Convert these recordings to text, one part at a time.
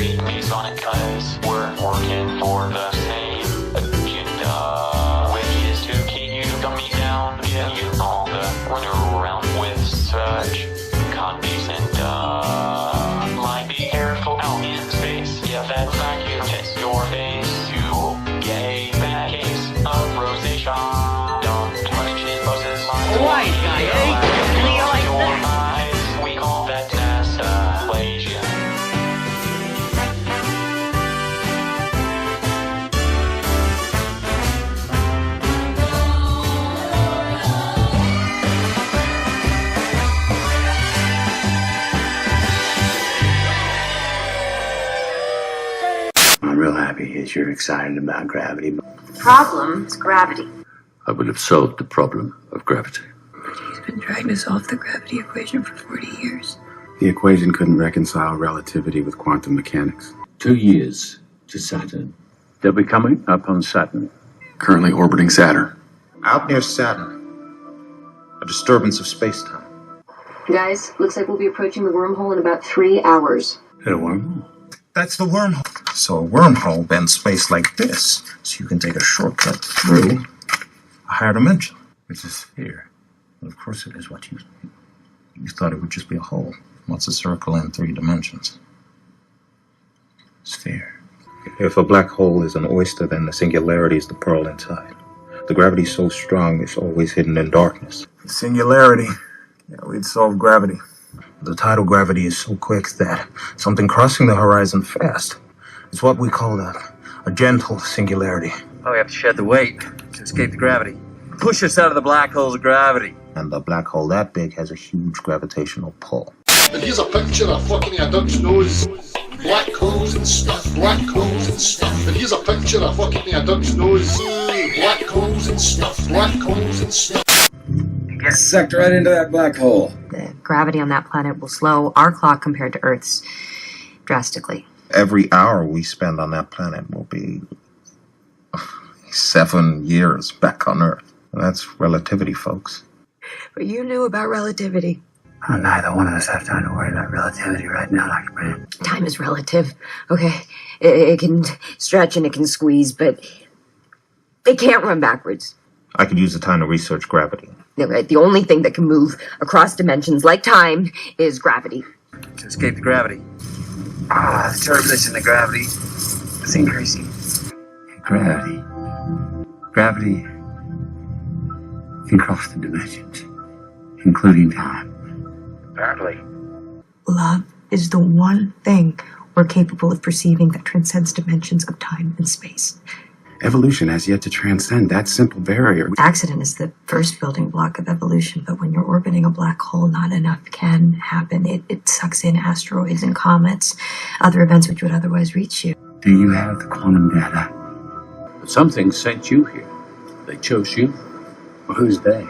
free Masonic cause we're working for the same agenda, which is to keep you dummy down, give you all the runaround with such condescent like be careful out in space. Yeah, that vacuum hits your face. You gay bad case of rosacea. Don't punish his poses. White guy, eh? Do you like that? Eyes, we call that nasophagia. I'm real happy that you're excited about gravity. The problem is gravity. I will have solved the problem of gravity. He's been trying to solve the gravity equation for 40 years. The equation couldn't reconcile relativity with quantum mechanics. 2 years to Saturn. They'll be coming up on Saturn. Currently orbiting Saturn. Out near Saturn, a disturbance of space-time. Guys, looks like we'll be approaching the wormhole in about 3 hours. A wormhole? That's the wormhole. So a wormhole bends space like this, so you can take a shortcut through a higher dimension. It's a sphere. Well, of course it is what you thought it would just be a hole. What's a circle in 3 dimensions? Sphere. If a black hole is an oyster, then the singularity is the pearl inside. The gravity's so strong, it's always hidden in darkness. Singularity. Yeah, we'd solve gravity. The tidal gravity is so quick that something crossing the horizon fast. It's what we call a gentle singularity. Oh, we have to shed the weight to escape the gravity. Push us out of the black hole's gravity. And the black hole that big has a huge gravitational pull. And here's a picture of fucking a duck's nose. Black holes and stuff, black holes and stuff. And here's a picture of fucking a duck's nose. Black holes and stuff, black holes and stuff. Get sucked right into that black hole. The gravity on that planet will slow our clock compared to Earth's drastically. Every hour we spend on that planet will be 7 years back on Earth. That's relativity, folks. But you knew about relativity. Oh, neither one of us have time to worry about relativity right now, Dr. Brand. Time is relative, okay? It can stretch and it can squeeze, but it can't run backwards. I could use the time to research gravity. No, right? The only thing that can move across dimensions like time is gravity. To escape the gravity. Ah, the turbulence in the gravity is increasing. Gravity. Gravity can cross the dimensions, including time. Apparently. Love is the one thing we're capable of perceiving that transcends dimensions of time and space. Evolution has yet to transcend that simple barrier. Accident is the first building block of evolution, but when you're orbiting a black hole, not enough can happen. It sucks in asteroids and comets, other events which would otherwise reach you. Do you have the quantum data? But something sent you here. They chose you. Well, who's they?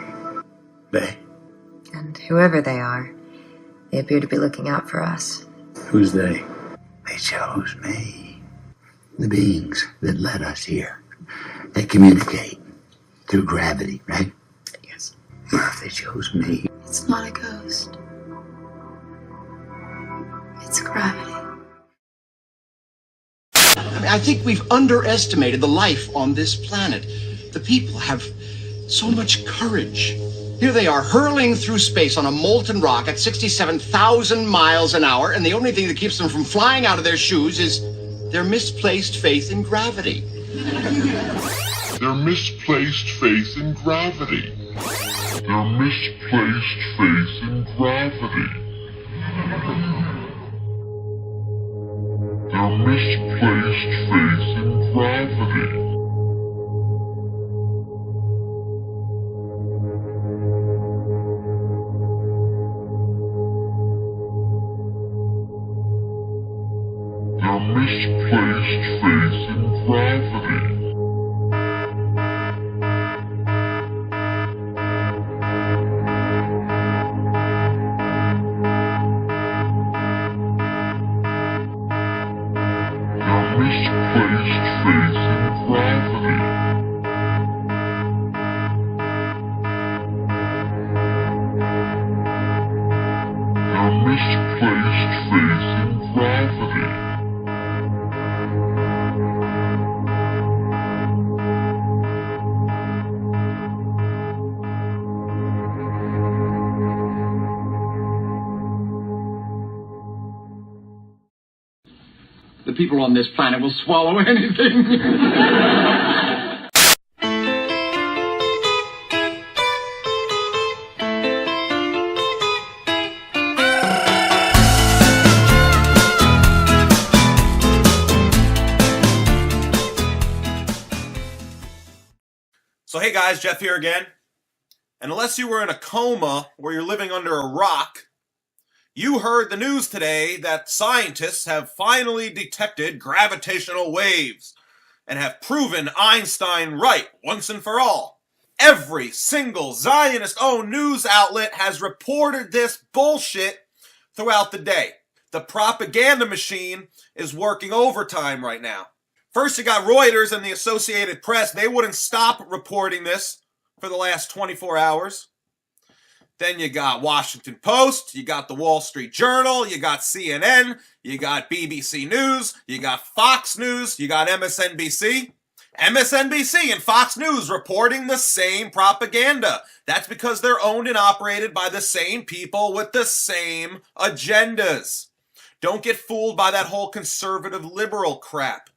They. And whoever they are, they appear to be looking out for us. Who's they? They chose me. The beings that led us here. They communicate through gravity, right? Yes. Or if they chose me. It's not a ghost. It's gravity. I think we've underestimated the life on this planet. The people have so much courage. Here they are hurling through space on a molten rock at 67,000 miles an hour, and the only thing that keeps them from flying out of their shoes is their misplaced faith in gravity. Their misplaced faith in gravity. Their misplaced faith in gravity. Their misplaced faith in gravity. Their misplaced faith in gravity. Misplaced faith in gravity. Their misplaced faith in gravity. people on this planet will swallow anything. So hey guys, Jeff here again. And unless you were in a coma where you're living under a rock, you heard the news today that scientists have finally detected gravitational waves and have proven Einstein right once and for all. Every single Zionist-owned news outlet has reported this bullshit throughout the day. The propaganda machine is working overtime right now. First, you got Reuters and the Associated Press. They wouldn't stop reporting this for the last 24 hours. Then you got Washington Post, you got the Wall Street Journal, you got CNN, you got BBC News, you got Fox News, you got MSNBC. MSNBC and Fox News reporting the same propaganda. That's because they're owned and operated by the same people with the same agendas. Don't get fooled by that whole conservative liberal crap.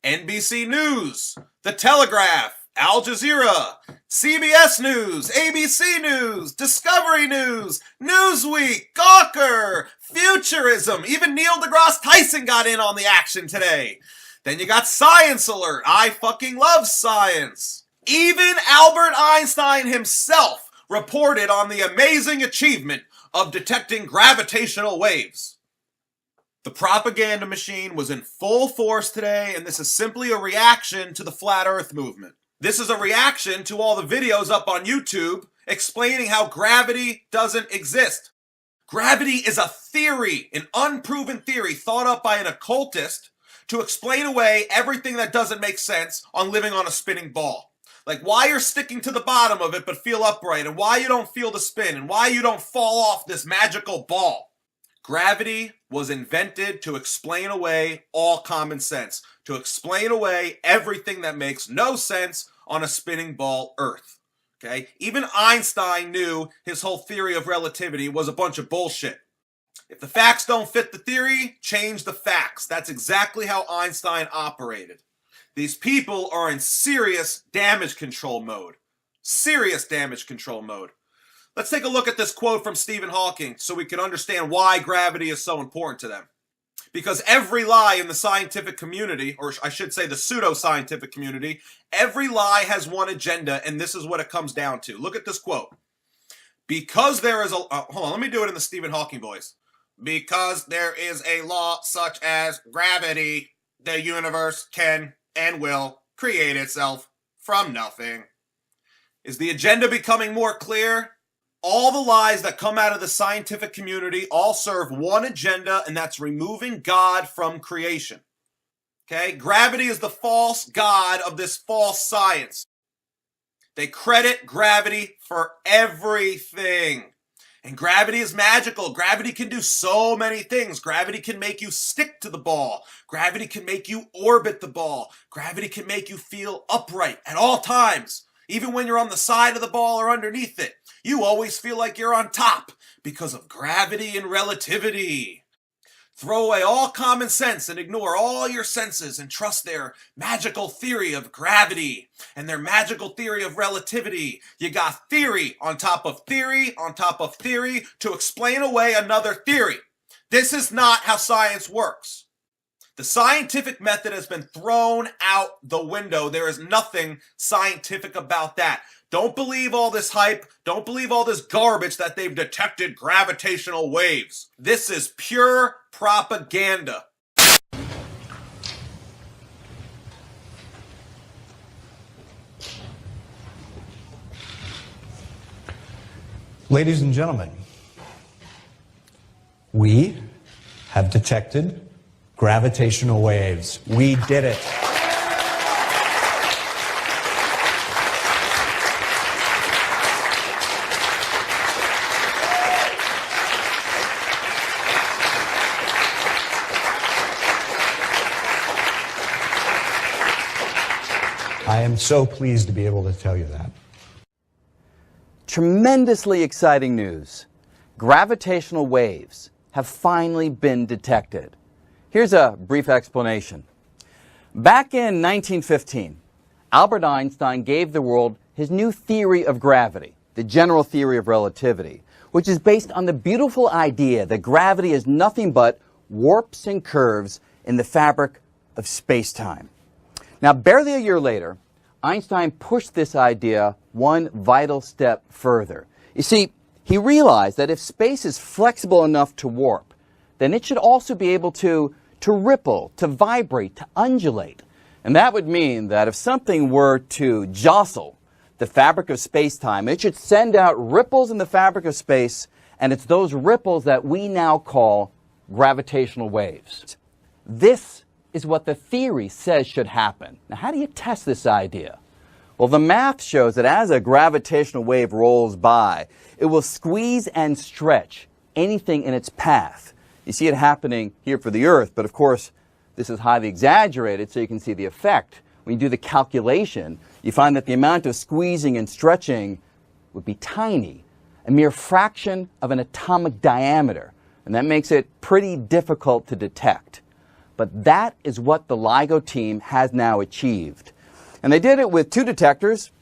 NBC News, The Telegraph, Al Jazeera, CBS News, ABC News, Discovery News, Newsweek, Gawker, Futurism, even Neil deGrasse Tyson got in on the action today. Then you got Science Alert. I fucking love science. Even Albert Einstein himself reported on the amazing achievement of detecting gravitational waves. The propaganda machine was in full force today, and this is simply a reaction to the Flat Earth movement. This is a reaction to all the videos up on YouTube explaining how gravity doesn't exist. Gravity is a theory, an unproven theory thought up by an occultist to explain away everything that doesn't make sense on living on a spinning ball. Like why you're sticking to the bottom of it but feel upright, and why you don't feel the spin, and why you don't fall off this magical ball. Gravity was invented to explain away all common sense, to explain away everything that makes no sense on a spinning ball Earth. Okay? Even Einstein knew his whole theory of relativity was a bunch of bullshit. If the facts don't fit the theory, change the facts. That's exactly how Einstein operated. These people are in serious damage control mode. Serious damage control mode. Let's take a look at this quote from Stephen Hawking so we can understand why gravity is so important to them. Because every lie in the scientific community, or I should say the pseudo-scientific community, every lie has one agenda, and this is what it comes down to. Look at this quote. Because there is a... hold on, let me do it in the Stephen Hawking voice. Because there is a law such as gravity, the universe can and will create itself from nothing. Is the agenda becoming more clear? All the lies that come out of the scientific community all serve one agenda, and that's removing God from creation. Okay? Gravity is the false god of this false science. They credit gravity for everything. And gravity is magical. Gravity can do so many things. Gravity can make you stick to the ball. Gravity can make you orbit the ball. Gravity can make you feel upright at all times. Even when you're on the side of the ball or underneath it, you always feel like you're on top because of gravity and relativity. Throw away all common sense and ignore all your senses and trust their magical theory of gravity and their magical theory of relativity. You got theory on top of theory on top of theory to explain away another theory. This is not how science works. The scientific method has been thrown out the window. There is nothing scientific about that. Don't believe all this hype. Don't believe all this garbage that they've detected gravitational waves. This is pure propaganda. Ladies and gentlemen, we have detected gravitational waves. We did it. I am so pleased to be able to tell you that. Tremendously exciting news. Gravitational waves have finally been detected. Here's a brief explanation. Back in 1915, Albert Einstein gave the world his new theory of gravity, the general theory of relativity, which is based on the beautiful idea that gravity is nothing but warps and curves in the fabric of space-time. Now, barely a year later, Einstein pushed this idea one vital step further. You see, he realized that if space is flexible enough to warp, then it should also be able to ripple, to vibrate, to undulate. And that would mean that if something were to jostle the fabric of space-time, it should send out ripples in the fabric of space, and it's those ripples that we now call gravitational waves. This is what the theory says should happen. Now, how do you test this idea? Well, the math shows that as a gravitational wave rolls by, it will squeeze and stretch anything in its path. You see it happening here for the Earth, but of course, this is highly exaggerated so you can see the effect. When you do the calculation, you find that the amount of squeezing and stretching would be tiny, a mere fraction of an atomic diameter, and that makes it pretty difficult to detect. But that is what the LIGO team has now achieved. And they did it with two detectors,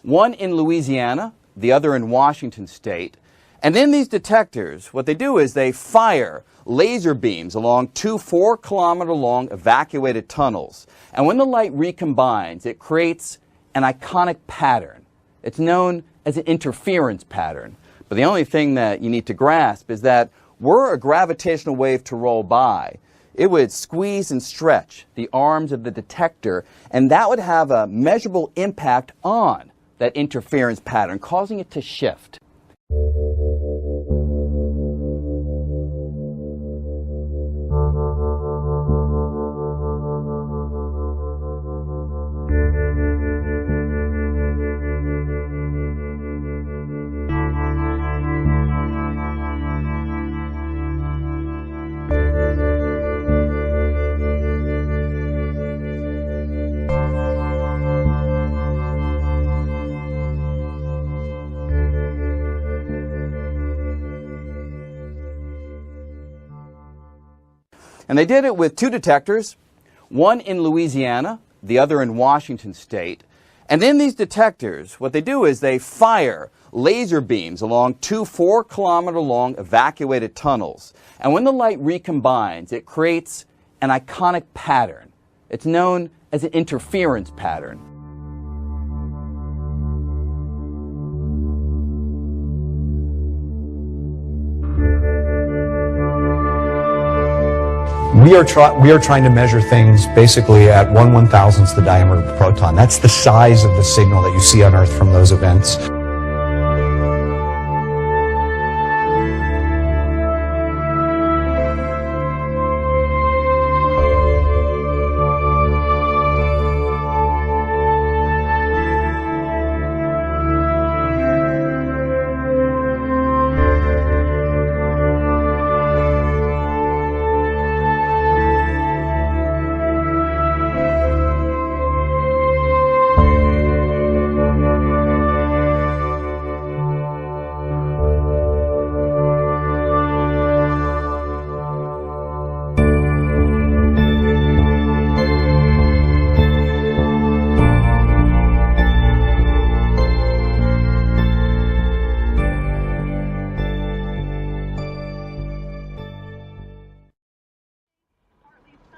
one in Louisiana, the other in Washington State. And in these detectors, what they do is they fire laser beams along two 4-kilometer-long evacuated tunnels. And when the light recombines, it creates an iconic pattern. It's known as an interference pattern. But the only thing that you need to grasp is that were a gravitational wave to roll by, it would squeeze and stretch the arms of the detector, and that would have a measurable impact on that interference pattern, causing it to shift. And they did it with two detectors, one in Louisiana, the other in Washington State. And in these detectors, what they do is they fire laser beams along two 4-kilometer-long evacuated tunnels. And when the light recombines, it creates an iconic pattern. It's known as an interference pattern. We are trying to measure things basically at 1/1000th the diameter of a proton. That's the size of the signal that you see on Earth from those events.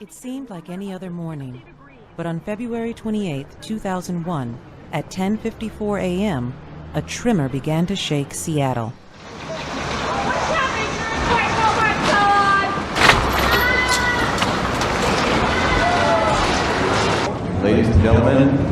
It seemed like any other morning, but on February 28, 2001, at 10:54 a.m., a tremor began to shake Seattle. Ladies and gentlemen,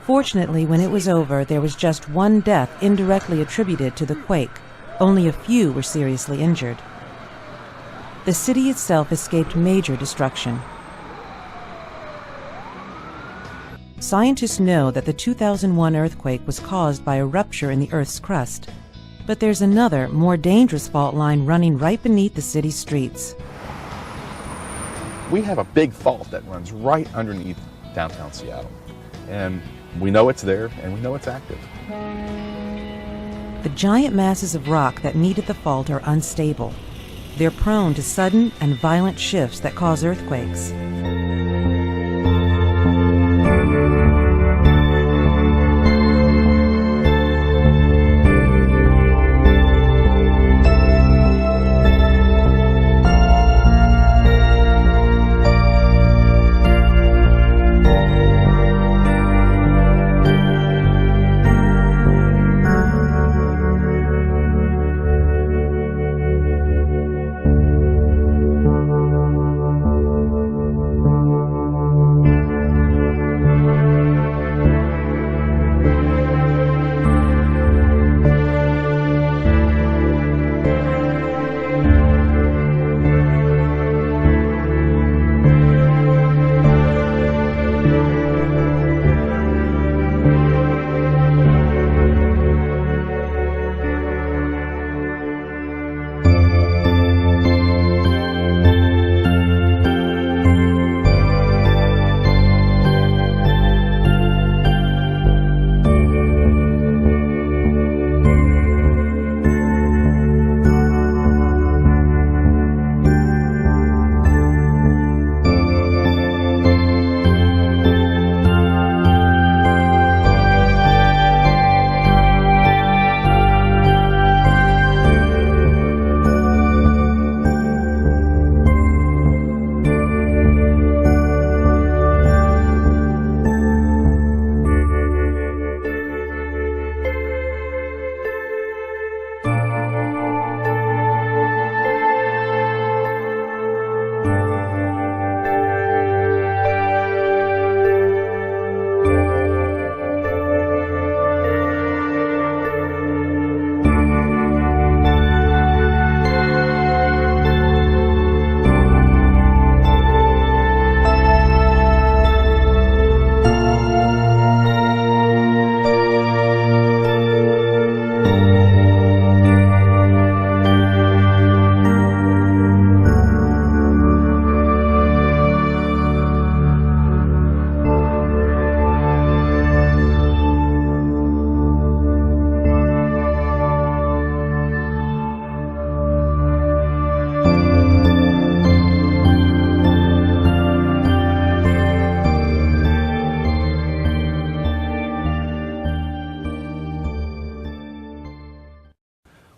Fortunately, when it was over, there was just one death indirectly attributed to the quake. Only a few were seriously injured. The city itself escaped major destruction. Scientists know that the 2001 earthquake was caused by a rupture in the Earth's crust. But there's another, more dangerous fault line running right beneath the city's streets. We have a big fault that runs right underneath downtown Seattle. And we know it's there, and we know it's active. The giant masses of rock that meet at the fault are unstable. They're prone to sudden and violent shifts that cause earthquakes.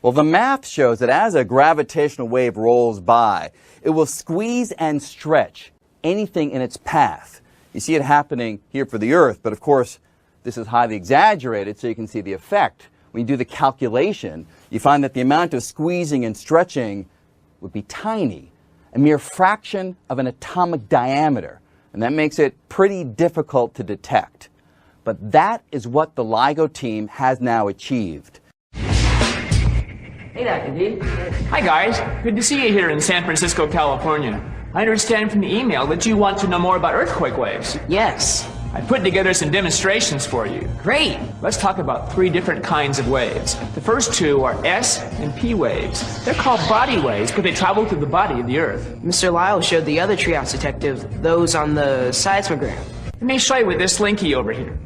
Well, the math shows that as a gravitational wave rolls by, it will squeeze and stretch anything in its path. You see it happening here for the Earth, but of course, this is highly exaggerated so you can see the effect. When you do the calculation, you find that the amount of squeezing and stretching would be tiny, a mere fraction of an atomic diameter, and that makes it pretty difficult to detect. But that is what the LIGO team has now achieved. Hey, Dr. D. Hi, guys. Good to see you here in San Francisco, California. I understand from the email that you want to know more about earthquake waves. Yes. I put together some demonstrations for you. Great. Let's talk about 3 different kinds of waves. The first 2 are S and P waves. They're called body waves because they travel through the body of the Earth. Mr. Lyle showed the other treehouse detective, those on the seismogram. Let me show you with this Slinky over here.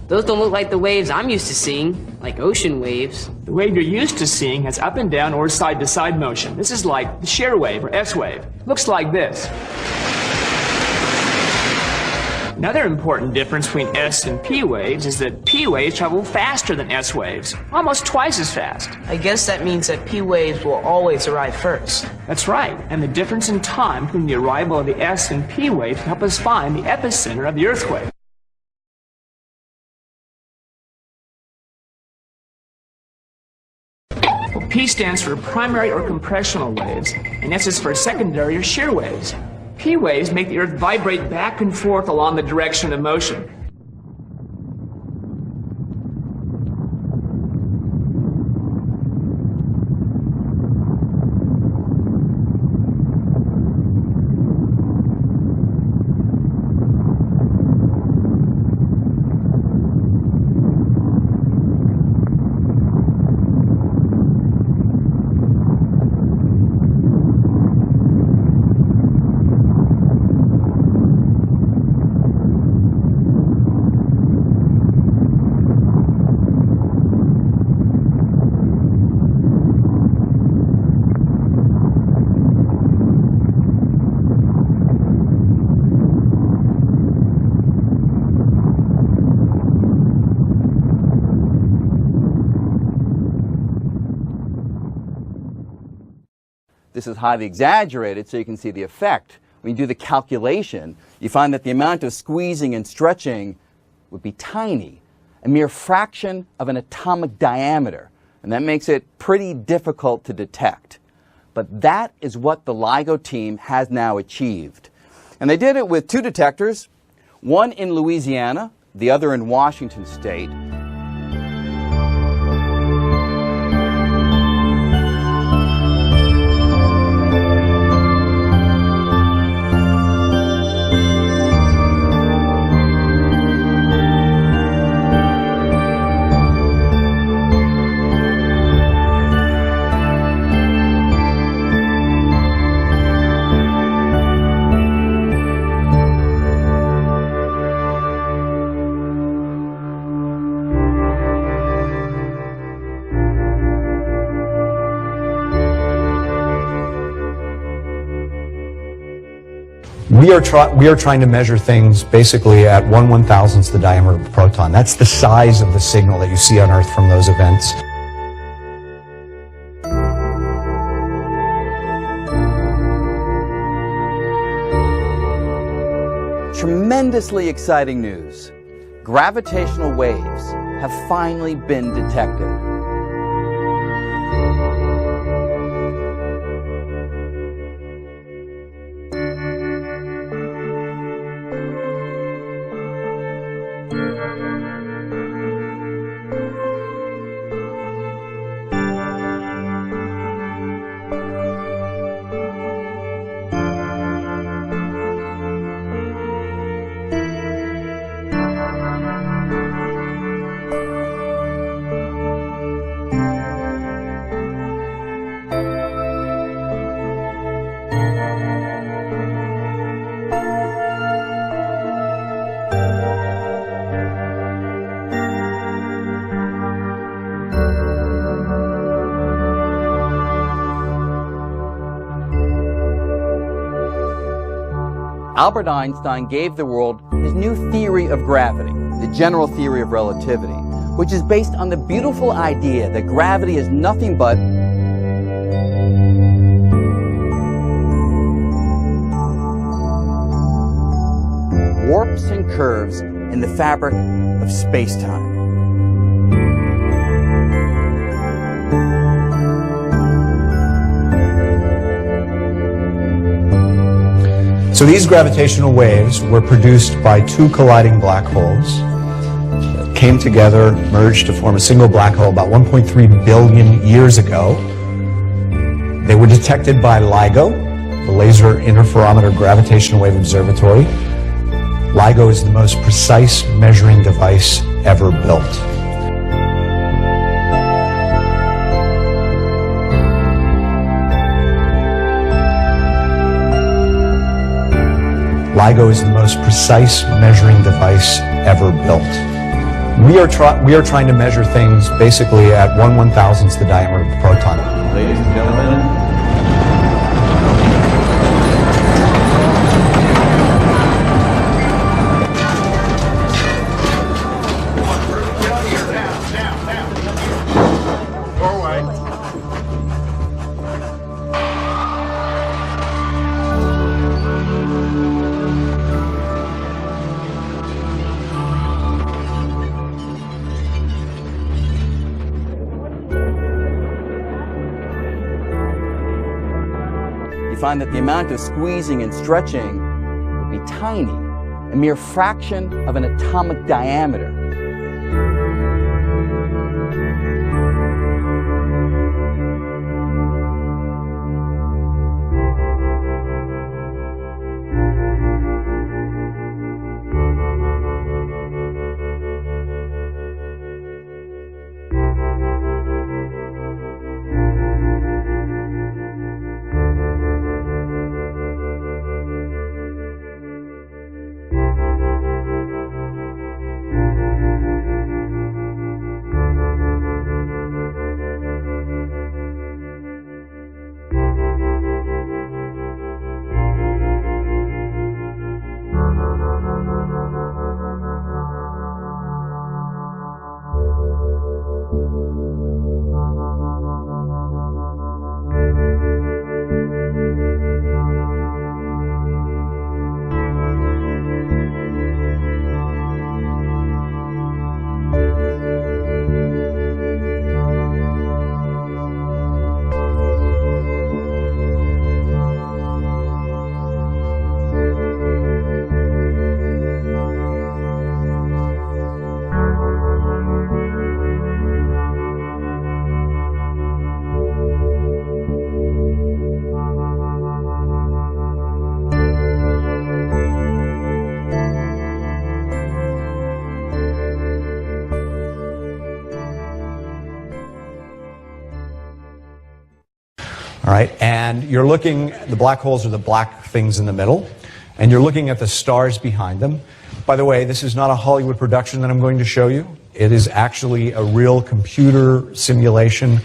Those don't look like the waves I'm used to seeing, like ocean waves. The wave you're used to seeing has up and down or side-to-side motion. This is like the shear wave, or S wave. Looks like this. Another important difference between S and P waves is that P waves travel faster than S waves, almost twice as fast. I guess that means that P waves will always arrive first. That's right, and the difference in time between the arrival of the S and P waves can help us find the epicenter of the earthquake. P stands for primary or compressional waves, and S is for secondary or shear waves. P waves make the Earth vibrate back and forth along the direction of motion. This is highly exaggerated so you can see the effect. When you do the calculation, you find that the amount of squeezing and stretching would be tiny, a mere fraction of an atomic diameter, and that makes it pretty difficult to detect. But that is what the LIGO team has now achieved. And they did it with two detectors, one in Louisiana, the other in Washington State. We are trying to measure things basically at 1/1000th the diameter of a proton. That's the size of the signal that you see on Earth from those events. Tremendously exciting news. Gravitational waves have finally been detected. Albert Einstein gave the world his new theory of gravity, the general theory of relativity, which is based on the beautiful idea that gravity is nothing but warps and curves in the fabric of space-time. So these gravitational waves were produced by two colliding black holes, came together, merged to form a single black hole about 1.3 billion years ago. They were detected by LIGO, the Laser Interferometer Gravitational Wave Observatory. LIGO is the most precise measuring device ever built. LIGO is the most precise measuring device ever built. We are trying to measure things basically at 1/1000th the diameter of a proton. Ladies and gentlemen, you find that the amount of squeezing and stretching would be tiny, a mere fraction of an atomic diameter. All right, and you're looking, the black holes are the black things in the middle, and you're looking at the stars behind them. By the way, this is not a Hollywood production that I'm going to show you. It is actually a real computer simulation.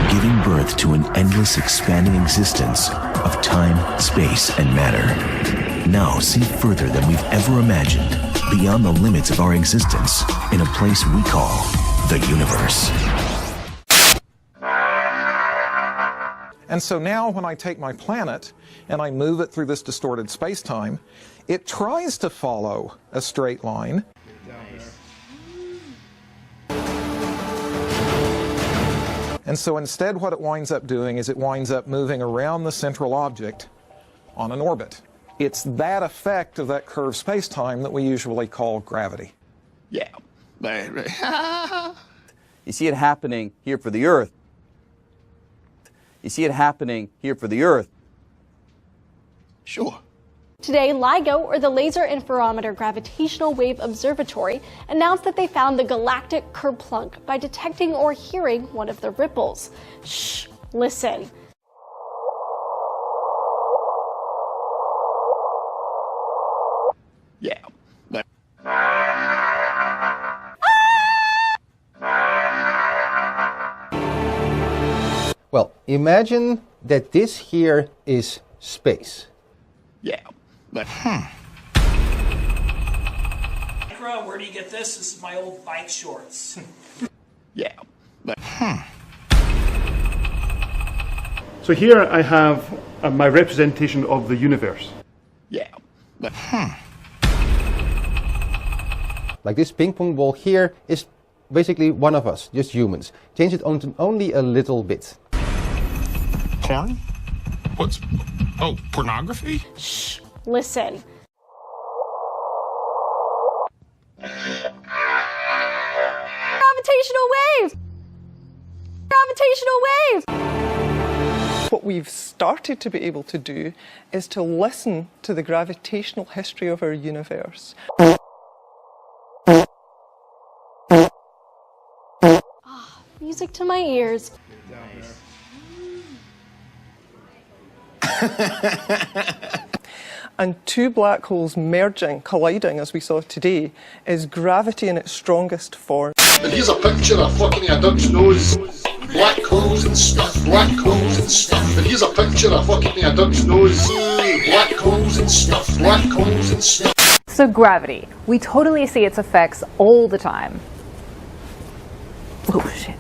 Giving birth to an endless expanding existence of time, space, and matter. Now see further than we've ever imagined, beyond the limits of our existence, in a place we call the universe. And so now when I take my planet and I move it through this distorted space-time, it tries to follow a straight line. And so instead what it winds up doing is it winds up moving around the central object on an orbit. It's that effect of that curved space-time that we usually call gravity. Yeah. You see it happening here for the Earth. You see it happening here for the Earth. Sure. Today, LIGO, or the Laser Interferometer Gravitational Wave Observatory, announced that they found the galactic Kerplunk by detecting or hearing one of the ripples. Shh, listen. Yeah. Well, imagine that this here is space. Yeah, but Micro, where do you get this? This is my old bike shorts. Yeah, but So here I have my representation of the universe. Yeah, but Like this ping pong ball here is basically one of us, just humans. Change it only a little bit. Porn? What's... Oh, pornography? Shh, listen. Gravitational waves! Gravitational waves! What we've started to be able to do is to listen to the gravitational history of our universe. Music to my ears. And two black holes merging, colliding as we saw today, is gravity in its strongest form. And here's a picture of fucking a duck's nose. Black holes and stuff, black holes and stuff. And here's a picture of fucking a duck's nose. Black holes and stuff, black holes and stuff. So gravity, we totally see its effects all the time. Oh shit.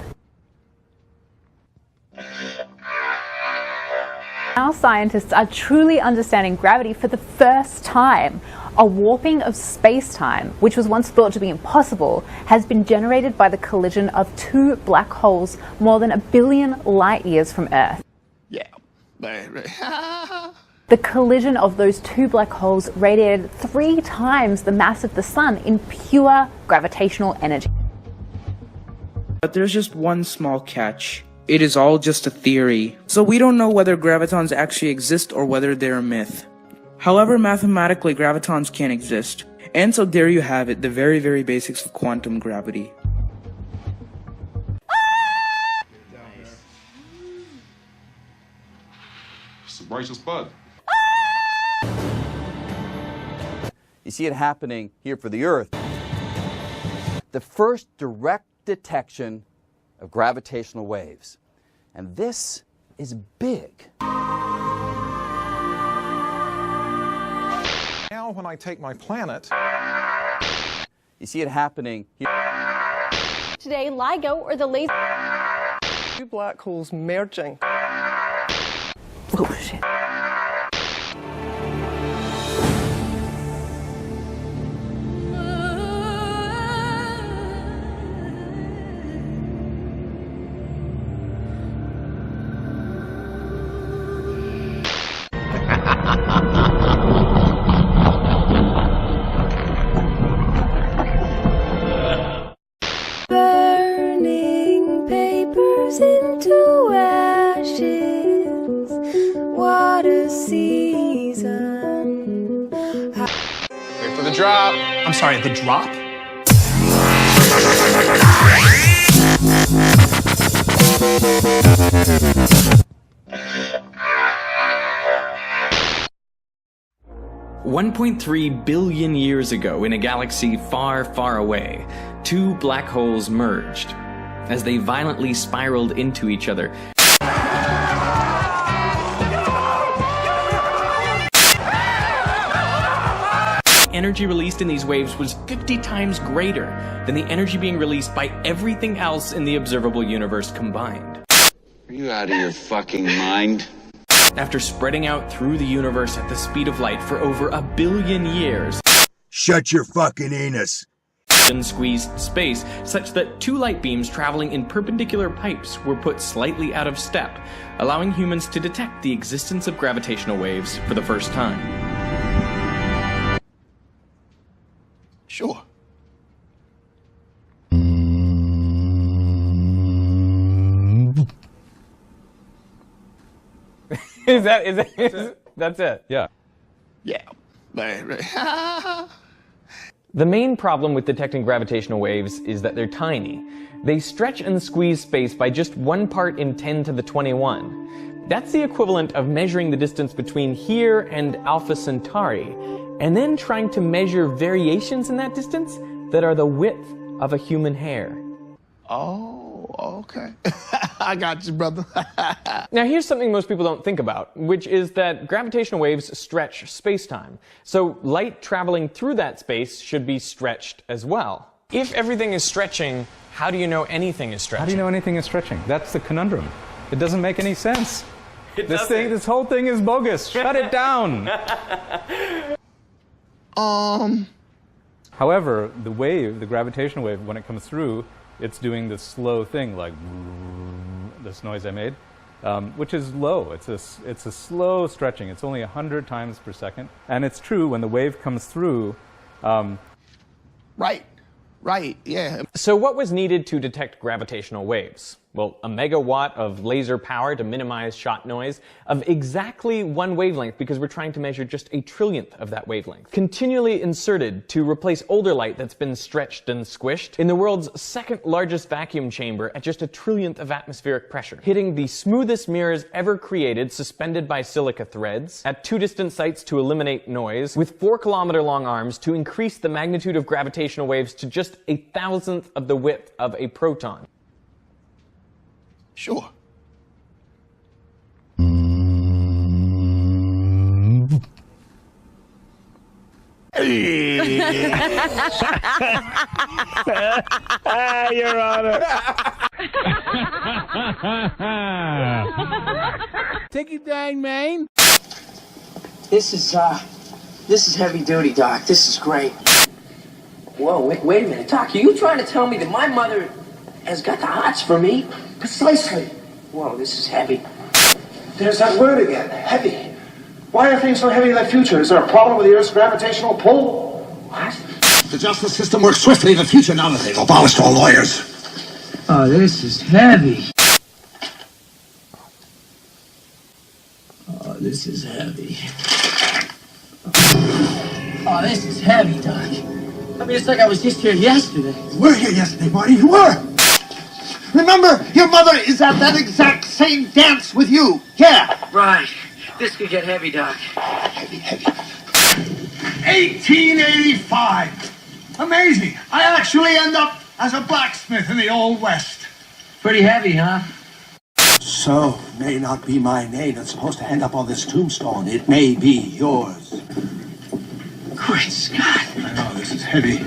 Now scientists are truly understanding gravity for the first time. A warping of space-time, which was once thought to be impossible, has been generated by the collision of two black holes more than 1 billion light years from Earth. Yeah. The collision of those two black holes radiated 3 times the mass of the Sun in pure gravitational energy. But there's just one small catch. It is all just a theory, so we don't know whether gravitons actually exist or whether they're a myth. However, mathematically gravitons can exist, and so there you have it, the very, very basics of quantum gravity. It's a righteous bud. You see it happening here for the Earth. The first direct detection of gravitational waves. And this is big. Now when I take my planet... You see it happening here. Today, LIGO, or the Laser... Two black holes merging. Oh shit. Burning papers into ashes. Why? drop. I'm sorry, the drop? 1.3 billion years ago, in a galaxy far, far away, two black holes merged. As they violently spiraled into each other, energy released in these waves was 50 times greater than the energy being released by everything else in the observable universe combined. Are you out of your fucking mind? After spreading out through the universe at the speed of light for over 1 billion years, shut your fucking anus, and squeezed space such that two light beams traveling in perpendicular pipes were put slightly out of step, allowing humans to detect the existence of gravitational waves for the first time. Sure. That's it? Yeah. The main problem with detecting gravitational waves is that they're tiny. They stretch and squeeze space by just 1 part in 10 to the 21. That's the equivalent of measuring the distance between here and Alpha Centauri, and then trying to measure variations in that distance that are the width of a human hair. Oh, okay. I got you, brother. Now here's something most people don't think about, which is that gravitational waves stretch space-time. So light traveling through that space should be stretched as well. If everything is stretching, how do you know anything is stretching? How do you know anything is stretching? That's the conundrum. It doesn't make any sense. This whole thing is bogus. Shut it down. However, the gravitational wave, when it comes through, it's doing this slow thing, like this noise I made, which is low. It's a slow stretching. It's only 100 times per second. And it's true, when the wave comes through... Right, yeah. So what was needed to detect gravitational waves? Well, a megawatt of laser power to minimize shot noise of exactly 1 wavelength, because we're trying to measure just a trillionth of that wavelength. Continually inserted to replace older light that's been stretched and squished in the world's 2nd largest vacuum chamber at just a trillionth of atmospheric pressure, hitting the smoothest mirrors ever created, suspended by silica threads, at 2 distant sites to eliminate noise, with 4-kilometer long arms to increase the magnitude of gravitational waves to just 1,000th of the width of a proton. Sure. Your Honor. Take it down, man. This is heavy duty, Doc. This is great. Whoa, wait a minute, Doc. Are you trying to tell me that my mother has got the hots for me? Precisely. Whoa, this is heavy. There's that word again, heavy. Why are things so heavy in the future? Is there a problem with the Earth's gravitational pull? What? The justice system works swiftly in the future now that they've abolished all lawyers. Oh, this is heavy. Oh, this is heavy. Oh, this is heavy, Doc. I mean, it's like I was just here yesterday. You were here yesterday, Marty. You were. Remember, your mother is at that exact same dance with you. Yeah. Right. This could get heavy, Doc. Heavy. 1885. Amazing. I actually end up as a blacksmith in the Old West. Pretty heavy, huh? So, it may not be my name that's supposed to end up on this tombstone. It may be yours. Great Scott. I know, this is heavy.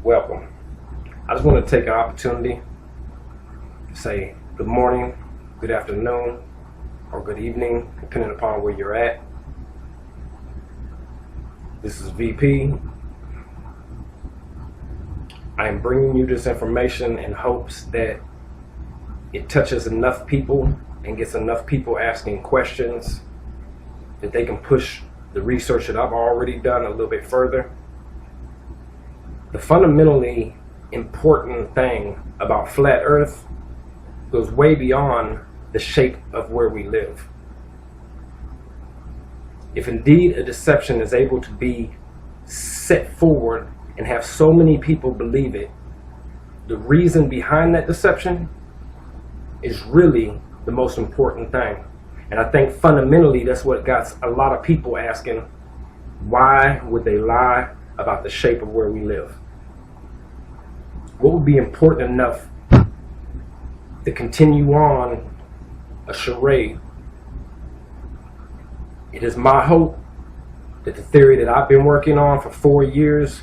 welcome. I just want to take an opportunity to say good morning, good afternoon, or good evening, depending upon where you're at. This is VP. I am bringing you this information in hopes that it touches enough people and gets enough people asking questions that they can push the research that I've already done a little bit further. The fundamentally important thing about flat Earth goes way beyond the shape of where we live. If indeed a deception is able to be set forward and have so many people believe it, the reason behind that deception is really the most important thing. And I think fundamentally that's what got a lot of people asking, why would they lie about the shape of where we live? What would be important enough to continue on a charade? It is my hope that the theory that I've been working on for 4 years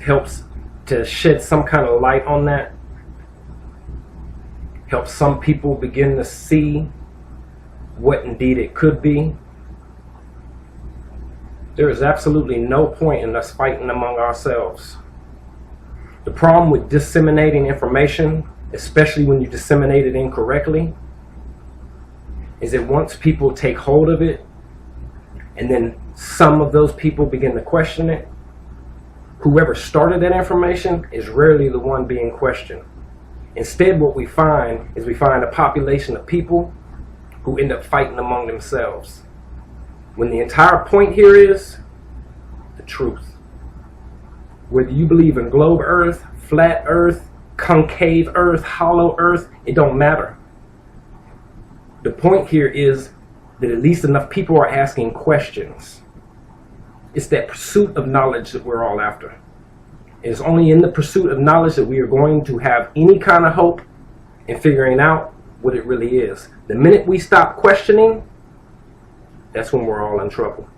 helps to shed some kind of light on that, helps some people begin to see what indeed it could be. There is absolutely no point in us fighting among ourselves. The problem with disseminating information, especially when you disseminate it incorrectly, is that once people take hold of it, and then some of those people begin to question it, whoever started that information is rarely the one being questioned. Instead, what we find is we find a population of people who end up fighting among themselves. When the entire point here is the truth. Whether you believe in globe Earth, flat Earth, concave Earth, hollow Earth, it don't matter. The point here is that at least enough people are asking questions. It's that pursuit of knowledge that we're all after. It's only in the pursuit of knowledge that we are going to have any kind of hope in figuring out what it really is. The minute we stop questioning, that's when we're all in trouble.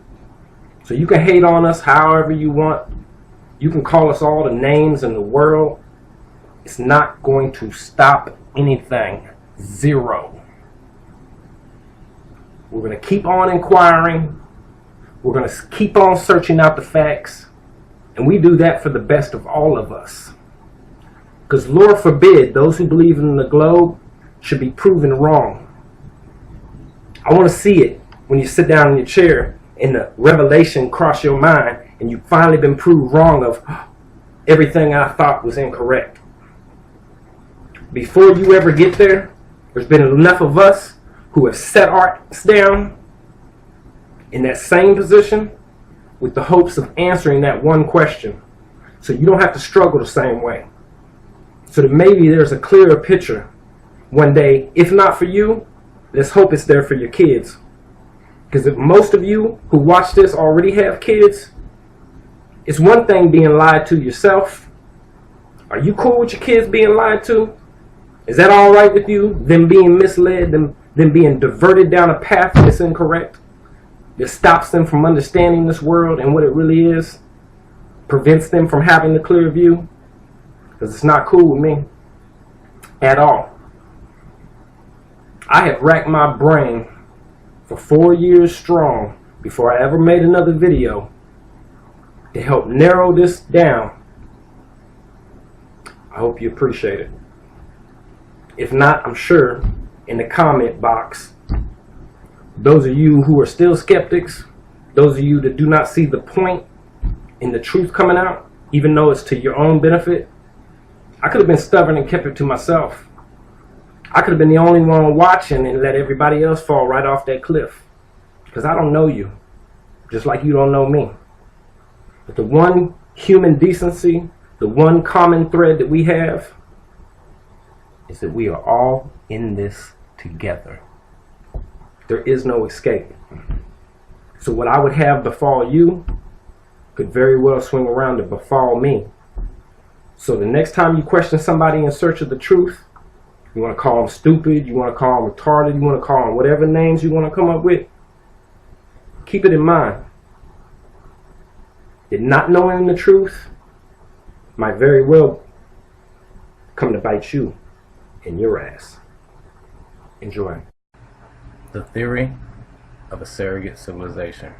So you can hate on us however you want. You can call us all the names in the world. It's not going to stop anything. Zero. We're going to keep on inquiring. We're going to keep on searching out the facts. And we do that for the best of all of us. Because Lord forbid, those who believe in the globe should be proven wrong. I want to see it when you sit down in your chair and the revelation cross your mind and you've finally been proved wrong of everything I thought was incorrect. Before you ever get there, there's been enough of us who have set us down in that same position with the hopes of answering that one question, so you don't have to struggle the same way. So that maybe there's a clearer picture one day. If not for you, let's hope it's there for your kids. Because if most of you who watch this already have kids, it's one thing being lied to yourself. Are you cool with your kids being lied to? Is that all right with you? Them being misled, them being diverted down a path that's incorrect, that stops them from understanding this world and what it really is, prevents them from having the clear view? Because it's not cool with me at all. I have racked my brain for 4 years strong before I ever made another video to help narrow this down. I hope you appreciate it. If not, I'm sure in the comment box, those of you who are still skeptics, those of you that do not see the point in the truth coming out, even though it's to your own benefit, I could have been stubborn and kept it to myself. I could have been the only one watching and let everybody else fall right off that cliff. Because I don't know you, just like you don't know me. But the one human decency, the one common thread that we have, is that we are all in this together. There is no escape. So what I would have befall you could very well swing around to befall me. So the next time you question somebody in search of the truth, you want to call them stupid, you want to call them retarded, you want to call them whatever names you want to come up with, keep it in mind that not knowing the truth might very well come to bite you in your ass. Enjoy. The theory of a surrogate civilization.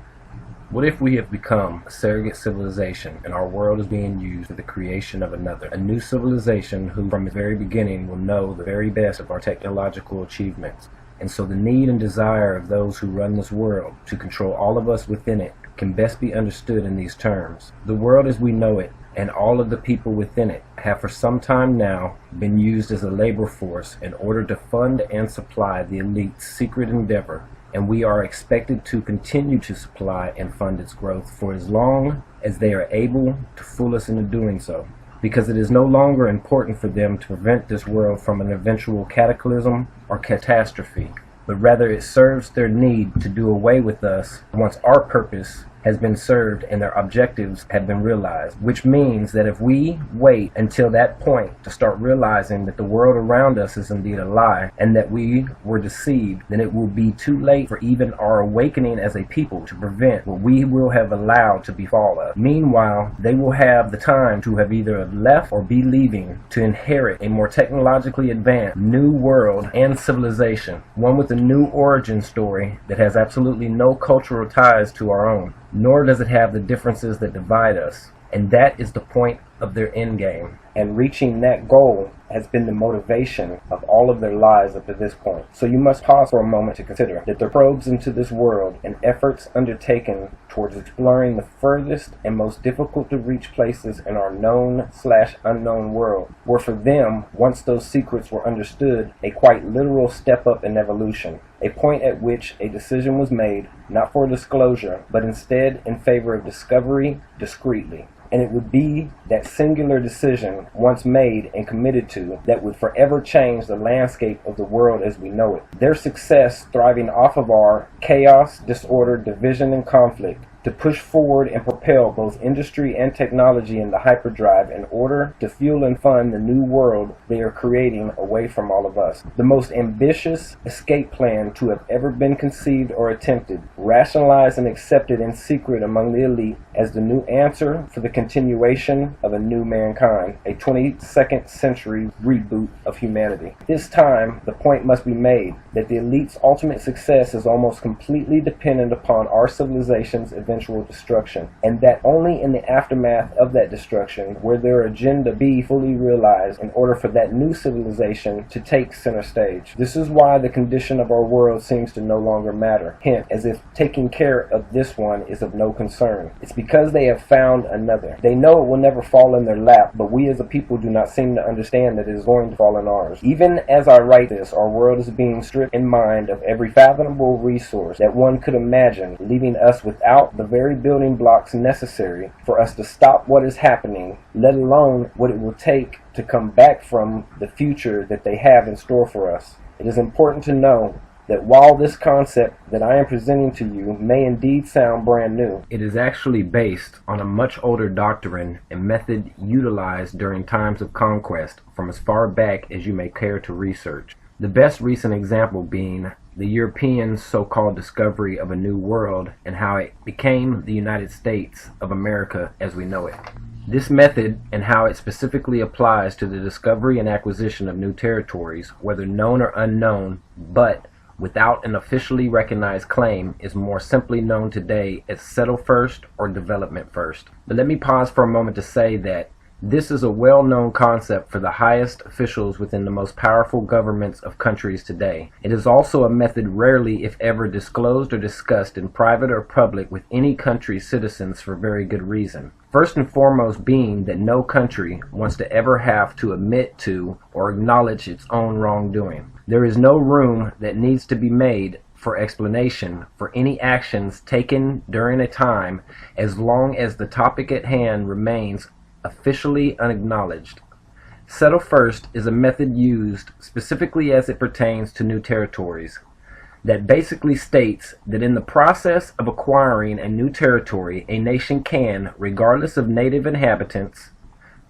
What if we have become a surrogate civilization and our world is being used for the creation of another, a new civilization who from the very beginning will know the very best of our technological achievements? And so the need and desire of those who run this world to control all of us within it can best be understood in these terms. The world as we know it and all of the people within it have for some time now been used as a labor force in order to fund and supply the elite's secret endeavor, and we are expected to continue to supply and fund its growth for as long as they are able to fool us into doing so, because it is no longer important for them to prevent this world from an eventual cataclysm or catastrophe, but rather it serves their need to do away with us once our purpose has been served and their objectives have been realized, which means that if we wait until that point to start realizing that the world around us is indeed a lie and that we were deceived, then it will be too late for even our awakening as a people to prevent what we will have allowed to befall us. Meanwhile, they will have the time to have either left or be leaving to inherit a more technologically advanced new world and civilization, one with a new origin story that has absolutely no cultural ties to our own, nor does it have the differences that divide us. And that is the point of their endgame. And reaching that goal has been the motivation of all of their lives up to this point. So you must pause for a moment to consider that the probes into this world and efforts undertaken towards exploring the furthest and most difficult to reach places in our known/unknown world were for them, once those secrets were understood, a quite literal step up in evolution. A point at which a decision was made, not for disclosure, but instead in favor of discovery discreetly. And it would be that singular decision, once made and committed to, that would forever change the landscape of the world as we know it. Their success thriving off of our chaos, disorder, division, and conflict, to push forward and propel both industry and technology in the hyperdrive in order to fuel and fund the new world they are creating away from all of us. The most ambitious escape plan to have ever been conceived or attempted, rationalized and accepted in secret among the elite as the new answer for the continuation of a new mankind, a 22nd century reboot of humanity. This time, the point must be made that the elite's ultimate success is almost completely dependent upon our civilization's eventual destruction, and that only in the aftermath of that destruction will their agenda be fully realized in order for that new civilization to take center stage. This is why the condition of our world seems to no longer matter, hint as if taking care of this one is of no concern. It's because they have found another. They know it will never fall in their lap, but we as a people do not seem to understand that it is going to fall in ours. Even as I write this, our world is being stripped in mind of every fathomable resource that one could imagine, leaving us without the very building blocks necessary for us to stop what is happening, let alone what it will take to come back from the future that they have in store for us. It is important to know that while this concept that I am presenting to you may indeed sound brand new, it is actually based on a much older doctrine and method utilized during times of conquest from as far back as you may care to research. The best recent example being the Europeans' so-called discovery of a new world and how it became the United States of America as we know it. This method and how it specifically applies to the discovery and acquisition of new territories, whether known or unknown, but without an officially recognized claim, is more simply known today as settle first or development first. But let me pause for a moment to say that this is a well-known concept for the highest officials within the most powerful governments of countries today. It is also a method rarely, if ever, disclosed or discussed in private or public with any country's citizens for very good reason. First and foremost being that no country wants to ever have to admit to or acknowledge its own wrongdoing. There is no room that needs to be made for explanation for any actions taken during a time as long as the topic at hand remains officially unacknowledged. Settle first is a method used specifically as it pertains to new territories that basically states that in the process of acquiring a new territory, a nation can, regardless of native inhabitants,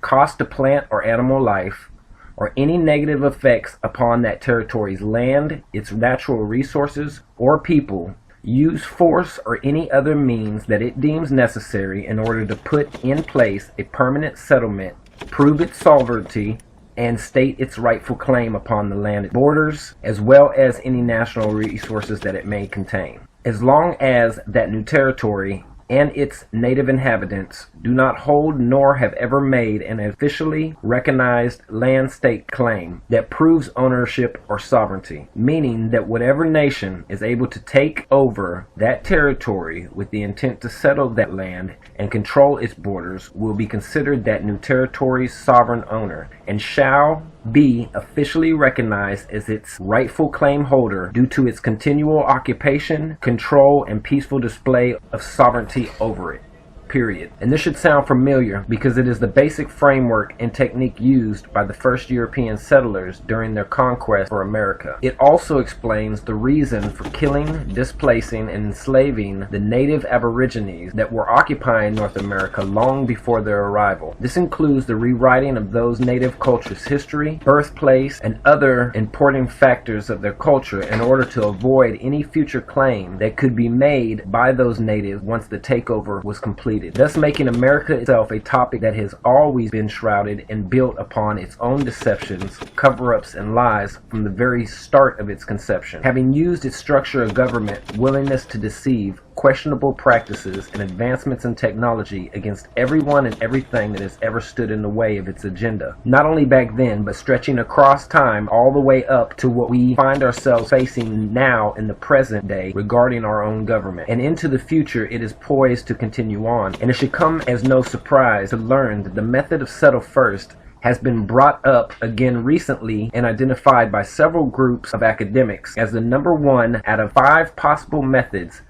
cost to plant or animal life, or any negative effects upon that territory's land, its natural resources, or people, use force or any other means that it deems necessary in order to put in place a permanent settlement prove its sovereignty, and state its rightful claim upon the land borders, as well as any national resources that it may contain. As long as that new territory and its native inhabitants do not hold nor have ever made an officially recognized land state claim that proves ownership or sovereignty, meaning that whatever nation is able to take over that territory with the intent to settle that land and control its borders will be considered that new territory's sovereign owner and shall be officially recognized as its rightful claim holder due to its continual occupation, control, and peaceful display of sovereignty over it. Period. And this should sound familiar because it is the basic framework and technique used by the first European settlers during their conquest for America. It also explains the reason for killing, displacing, and enslaving the native aborigines that were occupying North America long before their arrival. This includes the rewriting of those native cultures' history, birthplace, and other important factors of their culture in order to avoid any future claim that could be made by those natives once the takeover was completed, thus making America itself a topic that has always been shrouded and built upon its own deceptions, cover-ups, and lies from the very start of its conception. Having used its structure of government, willingness to deceive, questionable practices, and advancements in technology against everyone and everything that has ever stood in the way of its agenda. Not only back then, but stretching across time all the way up to what we find ourselves facing now in the present day regarding our own government. And into the future, it is poised to continue on. And it should come as no surprise to learn that the method of settle first has been brought up again recently and identified by several groups of academics as the number one out of 5 possible methods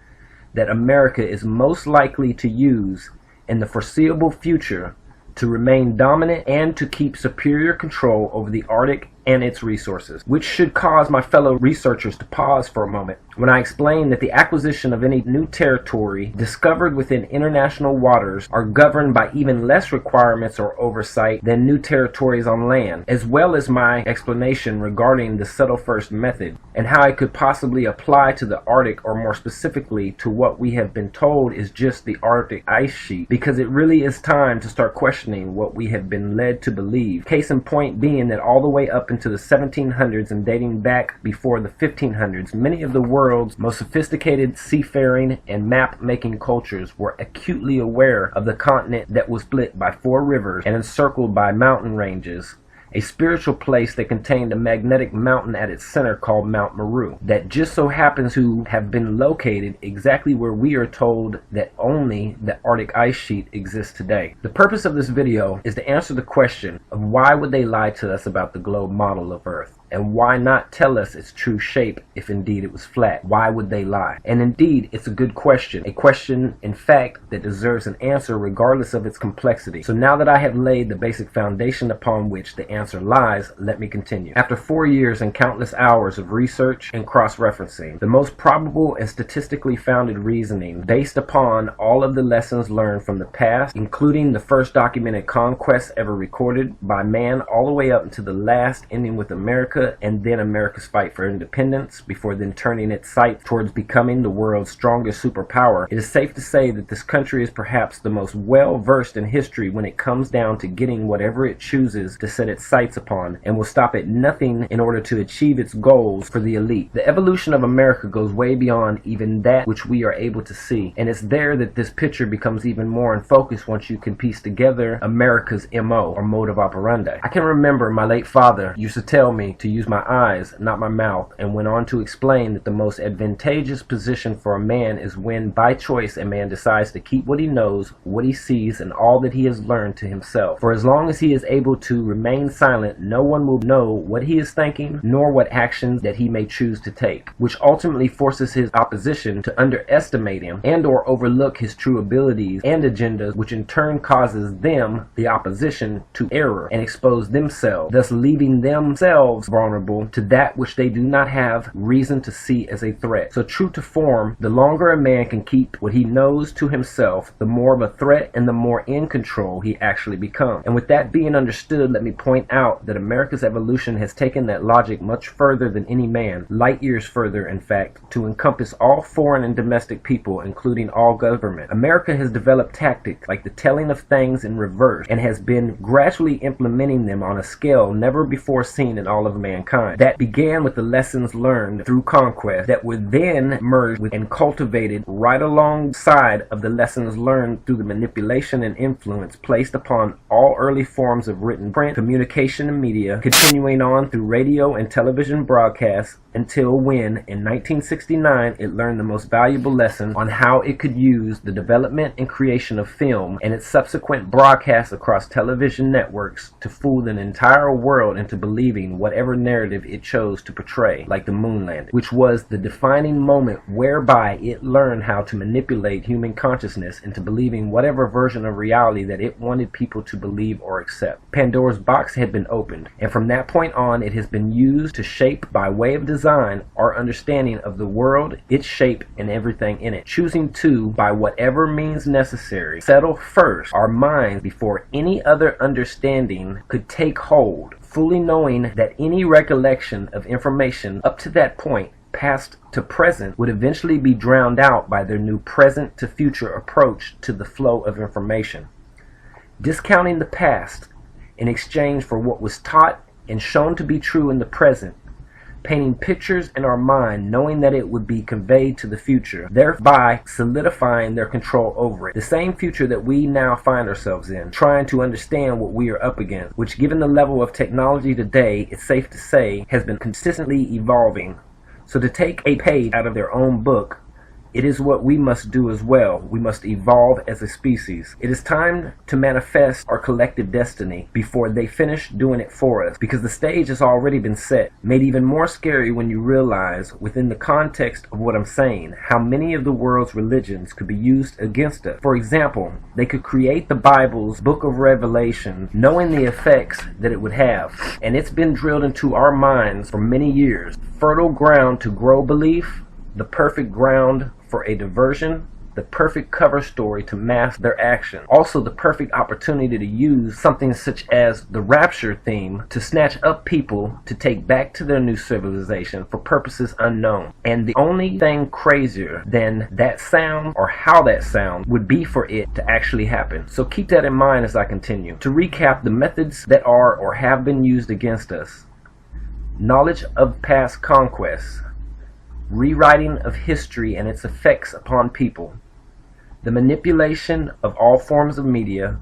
that America is most likely to use in the foreseeable future to remain dominant and to keep superior control over the Arctic and its resources, which should cause my fellow researchers to pause for a moment when I explain that the acquisition of any new territory discovered within international waters are governed by even less requirements or oversight than new territories on land, as well as my explanation regarding the settle first method and how it could possibly apply to the Arctic, or more specifically to what we have been told is just the Arctic ice sheet, because it really is time to start questioning what we have been led to believe. Case in point being that all the way up into the 1700s and dating back before the 1500s, many of the world's most sophisticated seafaring and map-making cultures were acutely aware of the continent that was split by 4 rivers and encircled by mountain ranges, a spiritual place that contained a magnetic mountain at its center called Mount Meru, that just so happens to have been located exactly where we are told that only the Arctic ice sheet exists today. The purpose of this video is to answer the question of why would they lie to us about the globe model of Earth? And why not tell us its true shape if indeed it was flat? Why would they lie? And indeed, it's a good question. A question, in fact, that deserves an answer regardless of its complexity. So now that I have laid the basic foundation upon which the answer lies, let me continue. After 4 years and countless hours of research and cross-referencing, the most probable and statistically founded reasoning based upon all of the lessons learned from the past, including the first documented conquests ever recorded by man all the way up until the last, ending with America and then America's fight for independence, before then turning its sight towards becoming the world's strongest superpower, it is safe to say that this country is perhaps the most well-versed in history when it comes down to getting whatever it chooses to set its sights upon, and will stop at nothing in order to achieve its goals for the elite. The evolution of America goes way beyond even that which we are able to see, and it's there that this picture becomes even more in focus once you can piece together America's MO, or mode of operandi. I can remember my late father used to tell me to use my eyes, not my mouth, and went on to explain that the most advantageous position for a man is when, by choice, a man decides to keep what he knows, what he sees, and all that he has learned to himself. For as long as he is able to remain silent, no one will know what he is thinking, nor what actions that he may choose to take, which ultimately forces his opposition to underestimate him and or overlook his true abilities and agendas, which in turn causes them, the opposition, to error and expose themselves, thus leaving themselves vulnerable to that which they do not have reason to see as a threat. So true to form, the longer a man can keep what he knows to himself, the more of a threat and the more in control he actually becomes. And with that being understood, let me point out that America's evolution has taken that logic much further than any man, light years further in fact, to encompass all foreign and domestic people, including all government. America has developed tactics like the telling of things in reverse and has been gradually implementing them on a scale never before seen in all of mankind. That began with the lessons learned through conquest that were then merged with and cultivated right alongside of the lessons learned through the manipulation and influence placed upon all early forms of written print, communication and media, continuing on through radio and television broadcasts until when, in 1969, it learned the most valuable lesson on how it could use the development and creation of film and its subsequent broadcasts across television networks to fool an entire world into believing whatever narrative it chose to portray, like the moon landing, which was the defining moment whereby it learned how to manipulate human consciousness into believing whatever version of reality that it wanted people to believe or accept. Pandora's box had been opened, and from that point on it has been used to shape by way of design our understanding of the world, its shape, and everything in it, choosing to, by whatever means necessary, settle first our minds before any other understanding could take hold, fully knowing that any recollection of information up to that point, past to present, would eventually be drowned out by their new present to future approach to the flow of information. Discounting the past in exchange for what was taught and shown to be true in the present, painting pictures in our mind knowing that it would be conveyed to the future, thereby solidifying their control over it. The same future that we now find ourselves in, trying to understand what we are up against, which given the level of technology today, it's safe to say, has been consistently evolving. So to take a page out of their own book, it is what we must do as well. We must evolve as a species. It is time to manifest our collective destiny before they finish doing it for us, because the stage has already been set, made even more scary when you realize, within the context of what I'm saying, how many of the world's religions could be used against us. For example, they could create the Bible's book of Revelation, knowing the effects that it would have, and it's been drilled into our minds for many years. Fertile ground to grow belief, the perfect ground for a diversion, the perfect cover story to mask their action. Also the perfect opportunity to use something such as the rapture theme to snatch up people to take back to their new civilization for purposes unknown. And the only thing crazier than that sound, or how that sound, would be for it to actually happen. So keep that in mind as I continue. To recap the methods that are or have been used against us: knowledge of past conquests, rewriting of history and its effects upon people, the manipulation of all forms of media,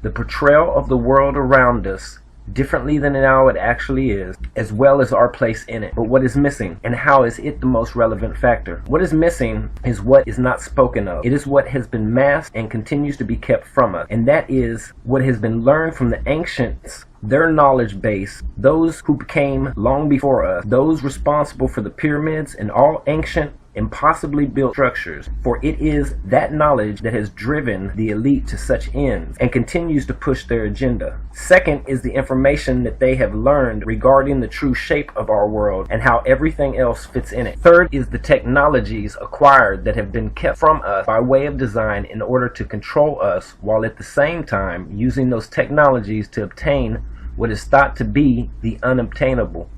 the portrayal of the world around us differently than now it actually is, as well as our place in it. But what is missing, and how is it the most relevant factor? What is missing is what is not spoken of. It is what has been masked and continues to be kept from us, and that is what has been learned from the ancients, their knowledge base, those who came long before us, those responsible for the pyramids and all ancient impossibly built structures. For it is that knowledge that has driven the elite to such ends and continues to push their agenda. Second is the information that they have learned regarding the true shape of our world and how everything else fits in it. Third is the technologies acquired that have been kept from us by way of design in order to control us, while at the same time using those technologies to obtain what is thought to be the unobtainable.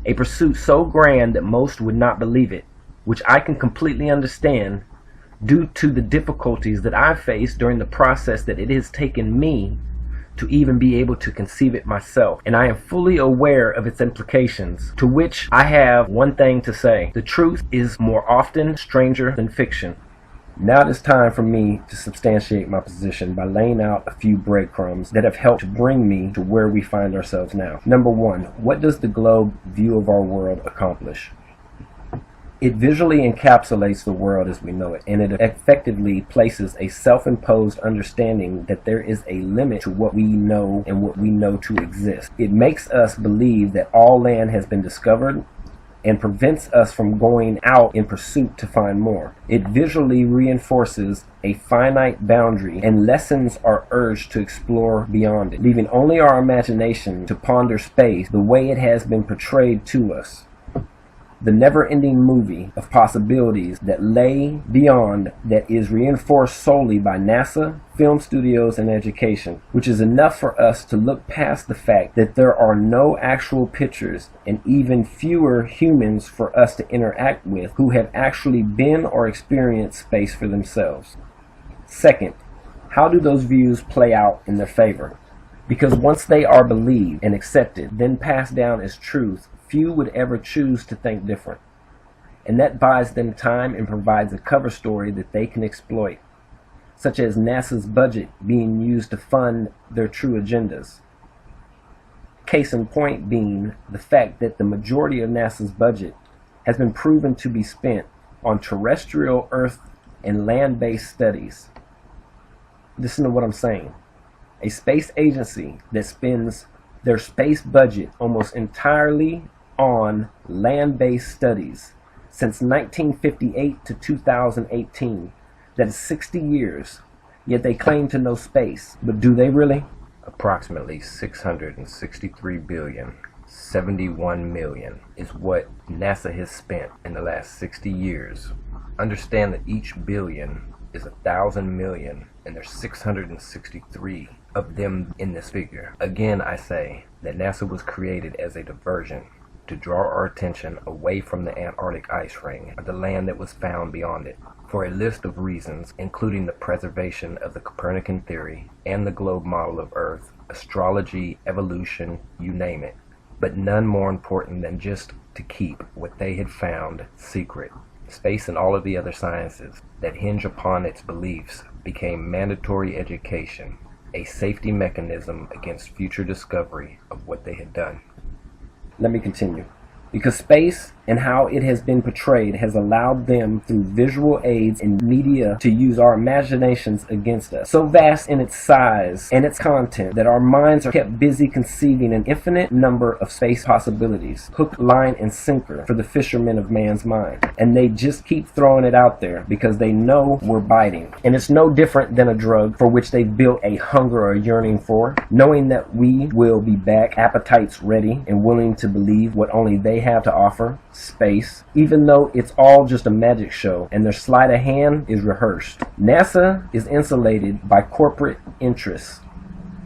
A pursuit so grand that most would not believe it, which I can completely understand due to the difficulties that I've faced during the process that it has taken me to even be able to conceive it myself. And I am fully aware of its implications, to which I have one thing to say: the truth is more often stranger than fiction. Now it is time for me to substantiate my position by laying out a few breadcrumbs that have helped to bring me to where we find ourselves now. Number one, what does the globe view of our world accomplish? It visually encapsulates the world as we know it, and it effectively places a self-imposed understanding that there is a limit to what we know and what we know to exist. It makes us believe that all land has been discovered, and prevents us from going out in pursuit to find more. It visually reinforces a finite boundary and lessens our urge to explore beyond it, leaving only our imagination to ponder space the way it has been portrayed to us. The never-ending movie of possibilities that lay beyond that is reinforced solely by NASA, film studios, and education, which is enough for us to look past the fact that there are no actual pictures and even fewer humans for us to interact with who have actually been or experienced space for themselves. Second, how do those views play out in their favor? Because once they are believed and accepted, then passed down as truth, few would ever choose to think different. And that buys them time and provides a cover story that they can exploit, such as NASA's budget being used to fund their true agendas. Case in point being the fact that the majority of NASA's budget has been proven to be spent on terrestrial Earth and land-based studies. Listen to what I'm saying. A space agency that spends their space budget almost entirely on land-based studies since 1958 to 2018. That is 60 years, yet they claim to know space. But do they really? Approximately 663 billion, 71 million is what NASA has spent in the last 60 years. Understand that each billion is 1,000 million, and there's 663 of them in this figure. Again, I say that NASA was created as a diversion to draw our attention away from the Antarctic ice ring, or the land that was found beyond it, for a list of reasons, including the preservation of the Copernican theory and the globe model of Earth, astrology, evolution, you name it, but none more important than just to keep what they had found secret. Space and all of the other sciences that hinge upon its beliefs became mandatory education, a safety mechanism against future discovery of what they had done. Let me continue. Because space and how it has been portrayed has allowed them through visual aids and media to use our imaginations against us. So vast in its size and its content that our minds are kept busy conceiving an infinite number of space possibilities, hook, line, and sinker for the fishermen of man's mind. And they just keep throwing it out there because they know we're biting. And it's no different than a drug for which they've built a hunger or a yearning for, knowing that we will be back, appetites ready and willing to believe what only they have to offer. Space, even though it's all just a magic show and their sleight of hand is rehearsed. NASA is insulated by corporate interests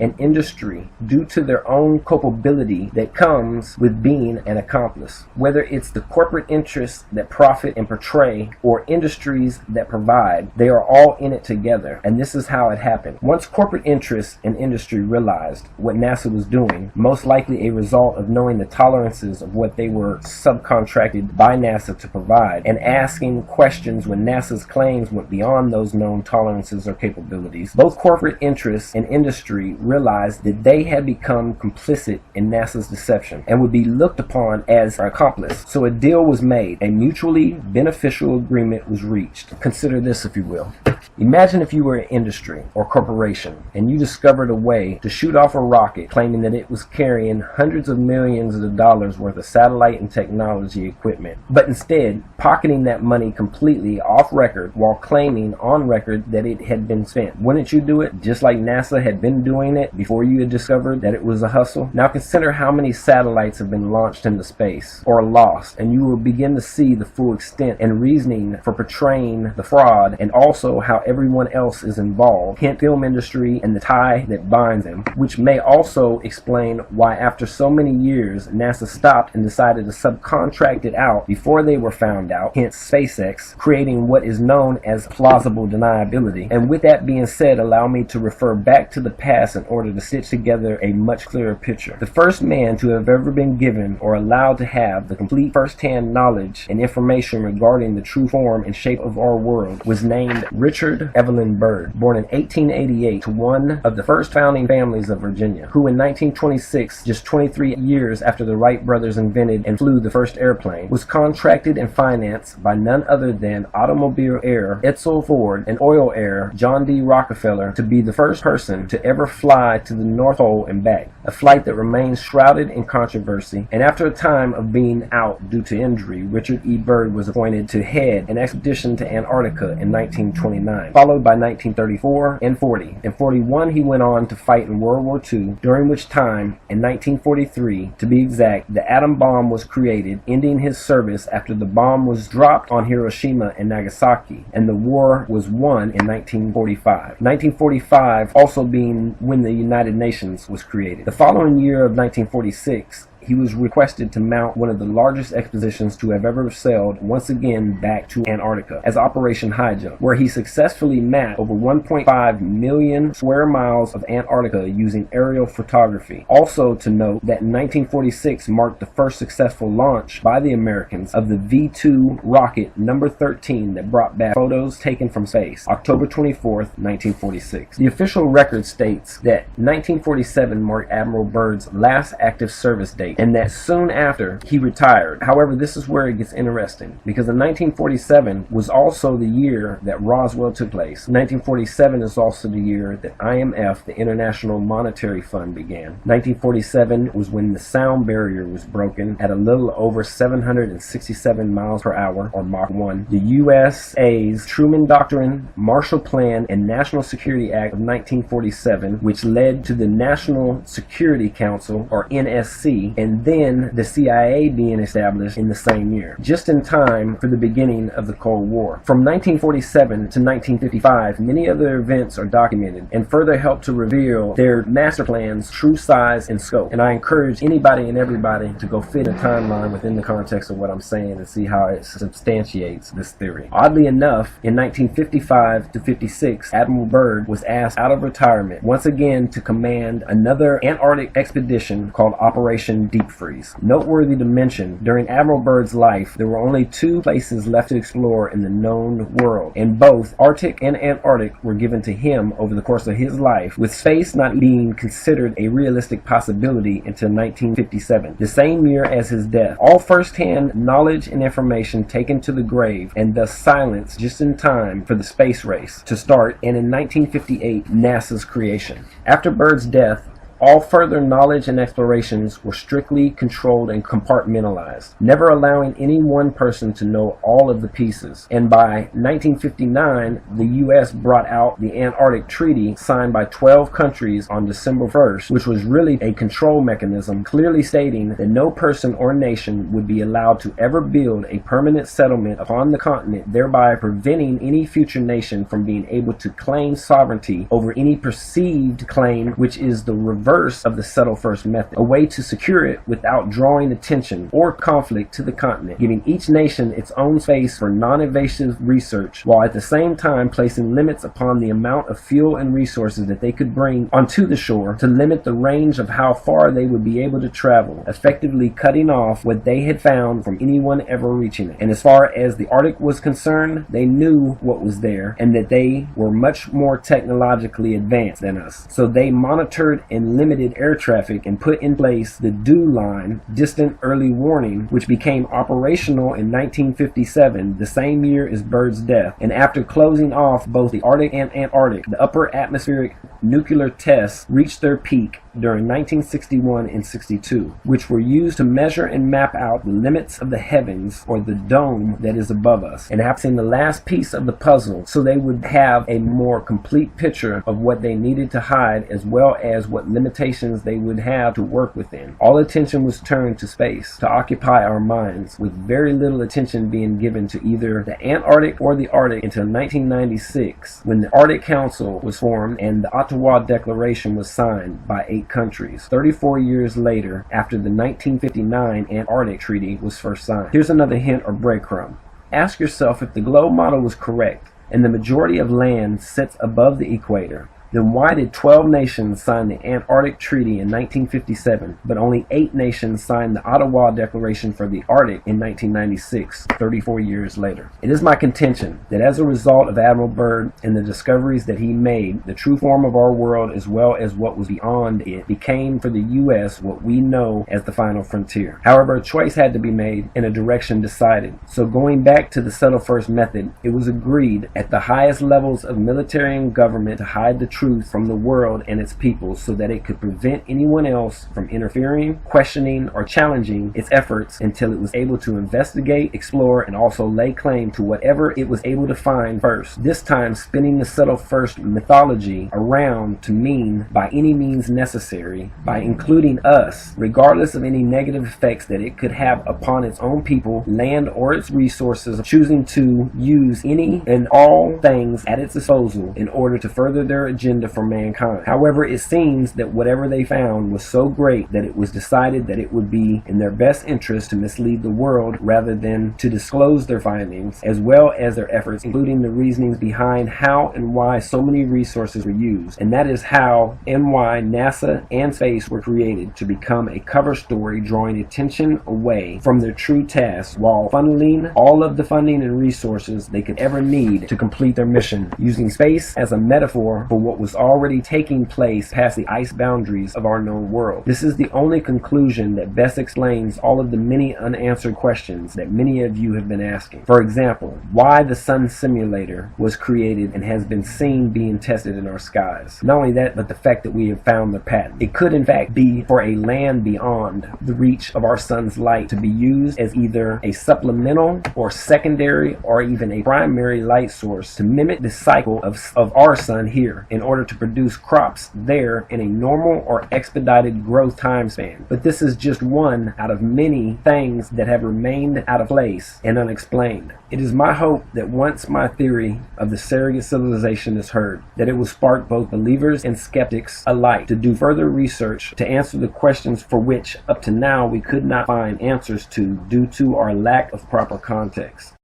and industry due to their own culpability that comes with being an accomplice. Whether it's the corporate interests that profit and portray or industries that provide, they are all in it together. And this is how it happened. Once corporate interests and industry realized what NASA was doing, most likely a result of knowing the tolerances of what they were subcontracted by NASA to provide, and asking questions when NASA's claims went beyond those known tolerances or capabilities, both corporate interests and industry realized that they had become complicit in NASA's deception and would be looked upon as an accomplice. So a deal was made. A mutually beneficial agreement was reached. Consider this, if you will. Imagine if you were an industry or corporation and you discovered a way to shoot off a rocket claiming that it was carrying hundreds of millions of dollars worth of satellite and technology equipment, but instead pocketing that money completely off record while claiming on record that it had been spent. Wouldn't you do it just like NASA had been doing it before you had discovered that it was a hustle? Now consider how many satellites have been launched into space or lost, and you will begin to see the full extent and reasoning for portraying the fraud, and also how everyone else is involved, hence film industry and the tie that binds them, which may also explain why after so many years NASA stopped and decided to subcontract it out before they were found out, hence SpaceX, creating what is known as plausible deniability. And with that being said, allow me to refer back to the past in order to stitch together a much clearer picture. The first man to have ever been given or allowed to have the complete first-hand knowledge and information regarding the true form and shape of our world was named Richard Evelyn Byrd, born in 1888 to one of the first founding families of Virginia, who in 1926, just 23 years after the Wright brothers invented and flew the first airplane, was contracted and financed by none other than automobile heir Edsel Ford and oil heir John D. Rockefeller to be the first person to ever fly fly to the North Pole and back, a flight that remains shrouded in controversy, and after a time of being out due to injury, Richard E. Byrd was appointed to head an expedition to Antarctica in 1929, followed by 1934 and 40. In 41 he went on to fight in World War II, during which time, in 1943 to be exact, the atom bomb was created, ending his service after the bomb was dropped on Hiroshima and Nagasaki, and the war was won in 1945. 1945 also being when the United Nations was created. The following year of 1946, he was requested to mount one of the largest expeditions to have ever sailed once again back to Antarctica as Operation High Jump, where he successfully mapped over 1.5 million square miles of Antarctica using aerial photography. Also to note that in 1946 marked the first successful launch by the Americans of the V-2 rocket number 13 that brought back photos taken from space, October 24th, 1946. The official record states that 1947 marked Admiral Byrd's last active service date, and that soon after he retired. However, this is where it gets interesting, because in 1947 was also the year that Roswell took place. 1947 is also the year that IMF, the International Monetary Fund, began. 1947 was when the sound barrier was broken at a little over 767 miles per hour, or Mach 1. The USA's Truman Doctrine, Marshall Plan, and National Security Act of 1947, which led to the National Security Council, or NSC, and then the CIA being established in the same year, just in time for the beginning of the Cold War. From 1947 to 1955, many other events are documented and further help to reveal their master plan's true size and scope. And I encourage anybody and everybody to go fit a timeline within the context of what I'm saying and see how it substantiates this theory. Oddly enough, in 1955 to 56, Admiral Byrd was asked out of retirement once again to command another Antarctic expedition called Operation Deep Freeze. Noteworthy to mention, during Admiral Byrd's life, there were only two places left to explore in the known world, and both Arctic and Antarctic were given to him over the course of his life, with space not being considered a realistic possibility until 1957, the same year as his death. All first-hand knowledge and information taken to the grave, and thus silenced just in time for the space race to start, and in 1958, NASA's creation. After Byrd's death, all further knowledge and explorations were strictly controlled and compartmentalized, never allowing any one person to know all of the pieces. And by 1959, the U.S. brought out the Antarctic Treaty, signed by 12 countries on December 1st, which was really a control mechanism, clearly stating that no person or nation would be allowed to ever build a permanent settlement upon the continent, thereby preventing any future nation from being able to claim sovereignty over any perceived claim, which is the reverse of the settle first method, a way to secure it without drawing attention or conflict to the continent, giving each nation its own space for non-invasive research, while at the same time placing limits upon the amount of fuel and resources that they could bring onto the shore to limit the range of how far they would be able to travel, effectively cutting off what they had found from anyone ever reaching it. And as far as the Arctic was concerned, they knew what was there and that they were much more technologically advanced than us. So they monitored and limited air traffic and put in place the DEW line, distant early warning, which became operational in 1957, the same year as Byrd's death. And after closing off both the Arctic and Antarctic, the upper atmospheric nuclear tests reached their peak during 1961 and 62, which were used to measure and map out the limits of the heavens, or the dome that is above us, and perhaps in the last piece of the puzzle, so they would have a more complete picture of what they needed to hide, as well as what limitations they would have to work within. All attention was turned to space to occupy our minds, with very little attention being given to either the Antarctic or the Arctic until 1996, when the Arctic Council was formed and the Ottawa Declaration was signed by 8 countries, 34 years later, after the 1959 Antarctic Treaty was first signed. Here's another hint or breadcrumb. Ask yourself, if the globe model was correct and the majority of land sits above the equator, then why did 12 nations sign the Antarctic Treaty in 1957, but only 8 nations signed the Ottawa Declaration for the Arctic in 1996, 34 years later? It is my contention that as a result of Admiral Byrd and the discoveries that he made, the true form of our world, as well as what was beyond it, became for the U.S. what we know as the final frontier. However, a choice had to be made and a direction decided. So going back to the settle first method, it was agreed at the highest levels of military and government to hide the truth from the world and its people so that it could prevent anyone else from interfering, questioning, or challenging its efforts until it was able to investigate, explore, and also lay claim to whatever it was able to find first. This time spinning the subtle first mythology around to mean by any means necessary, by including us, regardless of any negative effects that it could have upon its own people, land, or its resources, choosing to use any and all things at its disposal in order to further their agenda for mankind. However, it seems that whatever they found was so great that it was decided that it would be in their best interest to mislead the world rather than to disclose their findings, as well as their efforts, including the reasonings behind how and why so many resources were used. And that is how and why NASA and space were created, to become a cover story drawing attention away from their true tasks while funneling all of the funding and resources they could ever need to complete their mission, using space as a metaphor for what was already taking place past the ice boundaries of our known world. This is the only conclusion that best explains all of the many unanswered questions that many of you have been asking. For example, why the sun simulator was created and has been seen being tested in our skies. Not only that, but the fact that we have found the patent. It could in fact be for a land beyond the reach of our sun's light, to be used as either a supplemental or secondary or even a primary light source to mimic the cycle of our sun here in order to produce crops there in a normal or expedited growth time span. But this is just one out of many things that have remained out of place and unexplained. It is my hope that once my theory of the surrogate civilization is heard, that it will spark both believers and skeptics alike to do further research to answer the questions for which up to now we could not find answers to due to our lack of proper context.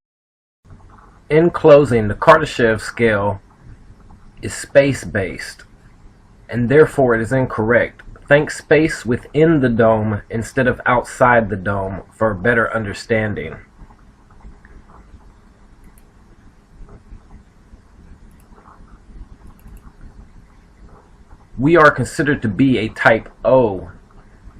In closing, the Kardashev scale is space-based, and therefore it is incorrect. Think space within the dome instead of outside the dome for a better understanding. We are considered to be a type O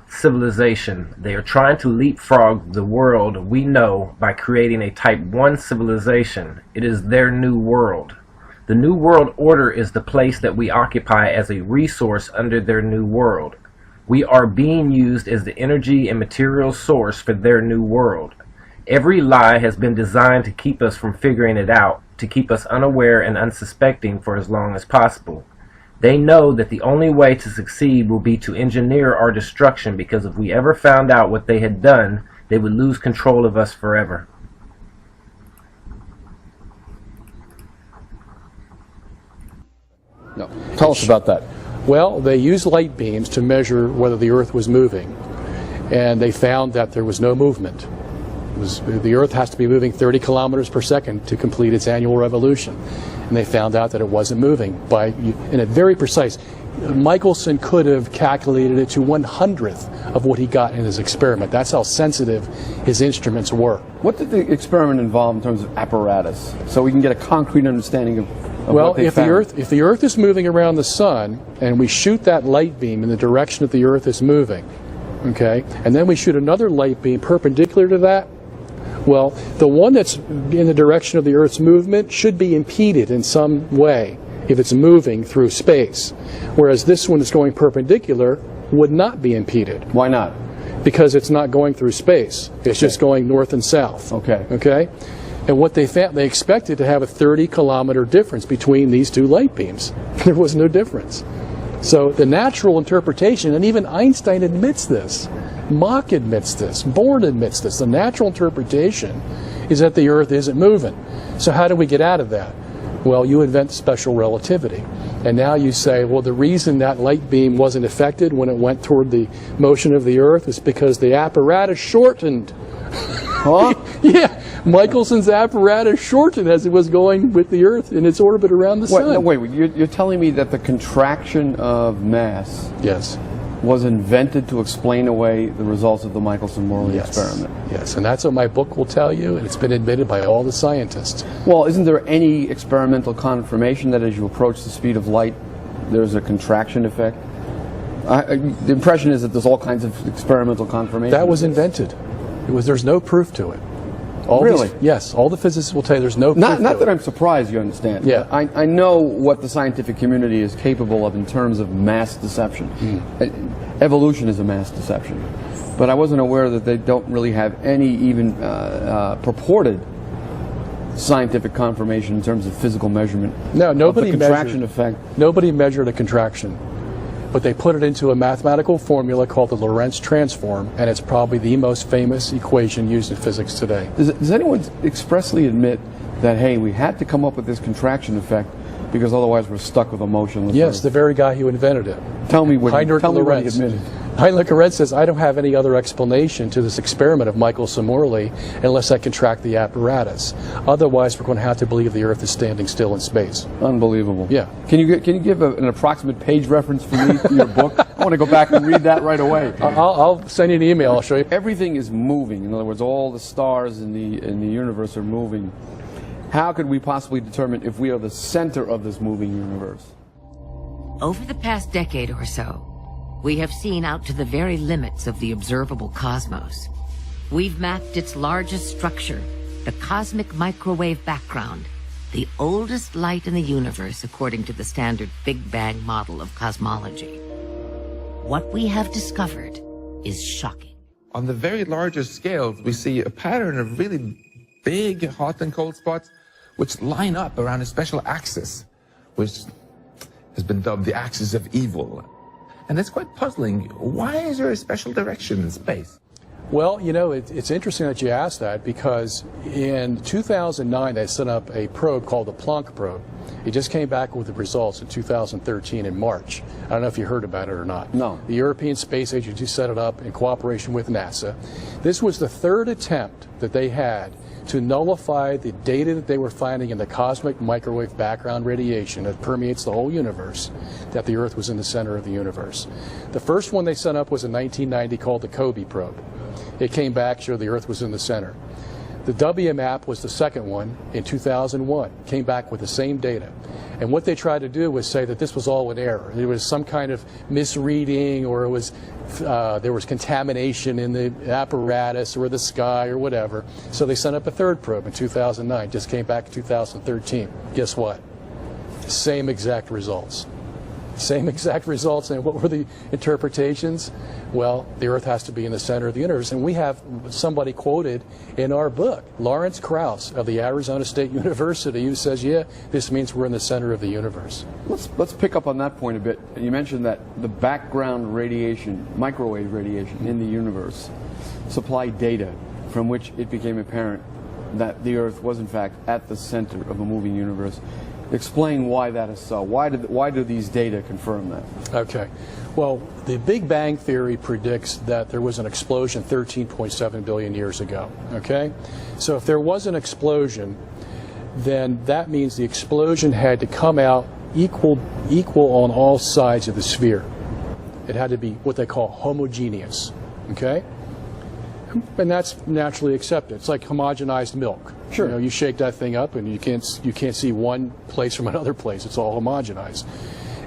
civilization. They are trying to leapfrog the world we know by creating a type 1 civilization. It is their new world. The New World Order is the place that we occupy as a resource under their new world. We are being used as the energy and material source for their new world. Every lie has been designed to keep us from figuring it out, to keep us unaware and unsuspecting for as long as possible. They know that the only way to succeed will be to engineer our destruction, because if we ever found out what they had done, they would lose control of us forever. No. Tell us about that. Well, they used light beams to measure whether the Earth was moving, and they found that there was no movement. The Earth has to be moving 30 kilometers per second to complete its annual revolution, and they found out that it wasn't moving in a very precise. Michelson could have calculated it to 1/100th of what he got in his experiment. That's how sensitive his instruments were. What did the experiment involve in terms of apparatus, so we can get a concrete understanding of well, if the Earth is moving around the sun, and we shoot that light beam in the direction that the Earth is moving, okay, and then we shoot another light beam perpendicular to that, well, the one that's in the direction of the Earth's movement should be impeded in some way if it's moving through space, whereas this one that's going perpendicular would not be impeded. Why not? Because it's not going through space. It's just going north and south. Okay. Okay? And what they found, they expected to have a 30-kilometer difference between these two light beams. There was no difference. So the natural interpretation, and even Einstein admits this, Mach admits this, Born admits this, the natural interpretation is that the Earth isn't moving. So how do we get out of that? Well, you invent special relativity. And now you say, well, the reason that light beam wasn't affected when it went toward the motion of the Earth is because the apparatus shortened. Huh? Yeah, Michelson's apparatus shortened as it was going with the Earth in its orbit around the sun. No, wait, you're telling me that the contraction of mass yes. was invented to explain away the results of the Michelson-Morley experiment? Yes, and that's what my book will tell you, and it's been admitted by all the scientists. Well, isn't there any experimental confirmation that as you approach the speed of light, there's a contraction effect? The impression is that there's all kinds of experimental confirmation. That was invented. There's no proof to it. Really? Yes, all the physicists will tell you there's no proof Not to that it. I'm surprised, you understand. Yeah. I know what the scientific community is capable of in terms of mass deception. Evolution is a mass deception. But I wasn't aware that they don't really have any even purported scientific confirmation in terms of physical measurement. No, nobody of the contraction effect. Nobody measured a contraction. But they put it into a mathematical formula called the Lorentz transform, and it's probably the most famous equation used in physics today. Does anyone expressly admit that, hey, we had to come up with this contraction effect because otherwise we're stuck with a motionless Yes, Earth? the very guy who invented it. Tell me what he Lorentz. admitted. Heinrich Lorentz says, I don't have any other explanation to this experiment of Michael Sommerli unless I contract the apparatus. Otherwise, we're going to have to believe the Earth is standing still in space. Unbelievable. Yeah. Can you give an approximate page reference for me to your book? I want to go back and read that right away. I'll send you an email. I'll show you. Everything is moving. In other words, all the stars in the universe are moving. How could we possibly determine if we are the center of this moving universe? Over the past decade or so, we have seen out to the very limits of the observable cosmos. We've mapped its largest structure, the cosmic microwave background, the oldest light in the universe according to the standard Big Bang model of cosmology. What we have discovered is shocking. On the very largest scales, we see a pattern of really big hot and cold spots which line up around a special axis, which has been dubbed the axis of evil. And that's quite puzzling. Why is there a special direction in space? Well, you know, it's interesting that you asked that because in 2009 they set up a probe called the Planck probe. It just came back with the results in 2013 in March. I don't know if you heard about it or not. No. The European Space Agency set it up in cooperation with NASA. This was the third attempt that they had to nullify the data that they were finding in the cosmic microwave background radiation that permeates the whole universe, that the Earth was in the center of the universe. The first one they set up was in 1990 called the COBE probe. It came back, showed the Earth was in the center. The WMAP was the second one in 2001, came back with the same data. And what they tried to do was say that this was all an error. There was some kind of misreading, or it was there was contamination in the apparatus or the sky or whatever. So they sent up a third probe in 2009, just came back in 2013. Guess what? Same exact results. Same exact results. And what were the interpretations? Well, the Earth has to be in the center of the universe. And we have somebody quoted in our book, Lawrence Krauss of the Arizona State University, who says, yeah, this means we're in the center of the universe. Let's pick up on that point a bit. You mentioned that the background radiation, microwave radiation in the universe, supplied data from which it became apparent that the Earth was in fact at the center of a moving universe. Explain why that is so. Why do these data confirm that? Okay. Well, the Big Bang Theory predicts that there was an explosion 13.7 billion years ago. Okay? So if there was an explosion, then that means the explosion had to come out equal on all sides of the sphere. It had to be what they call homogeneous. Okay? And that's naturally accepted. It's like homogenized milk. Sure. You know, you shake that thing up and you can't see one place from another place. It's all homogenized.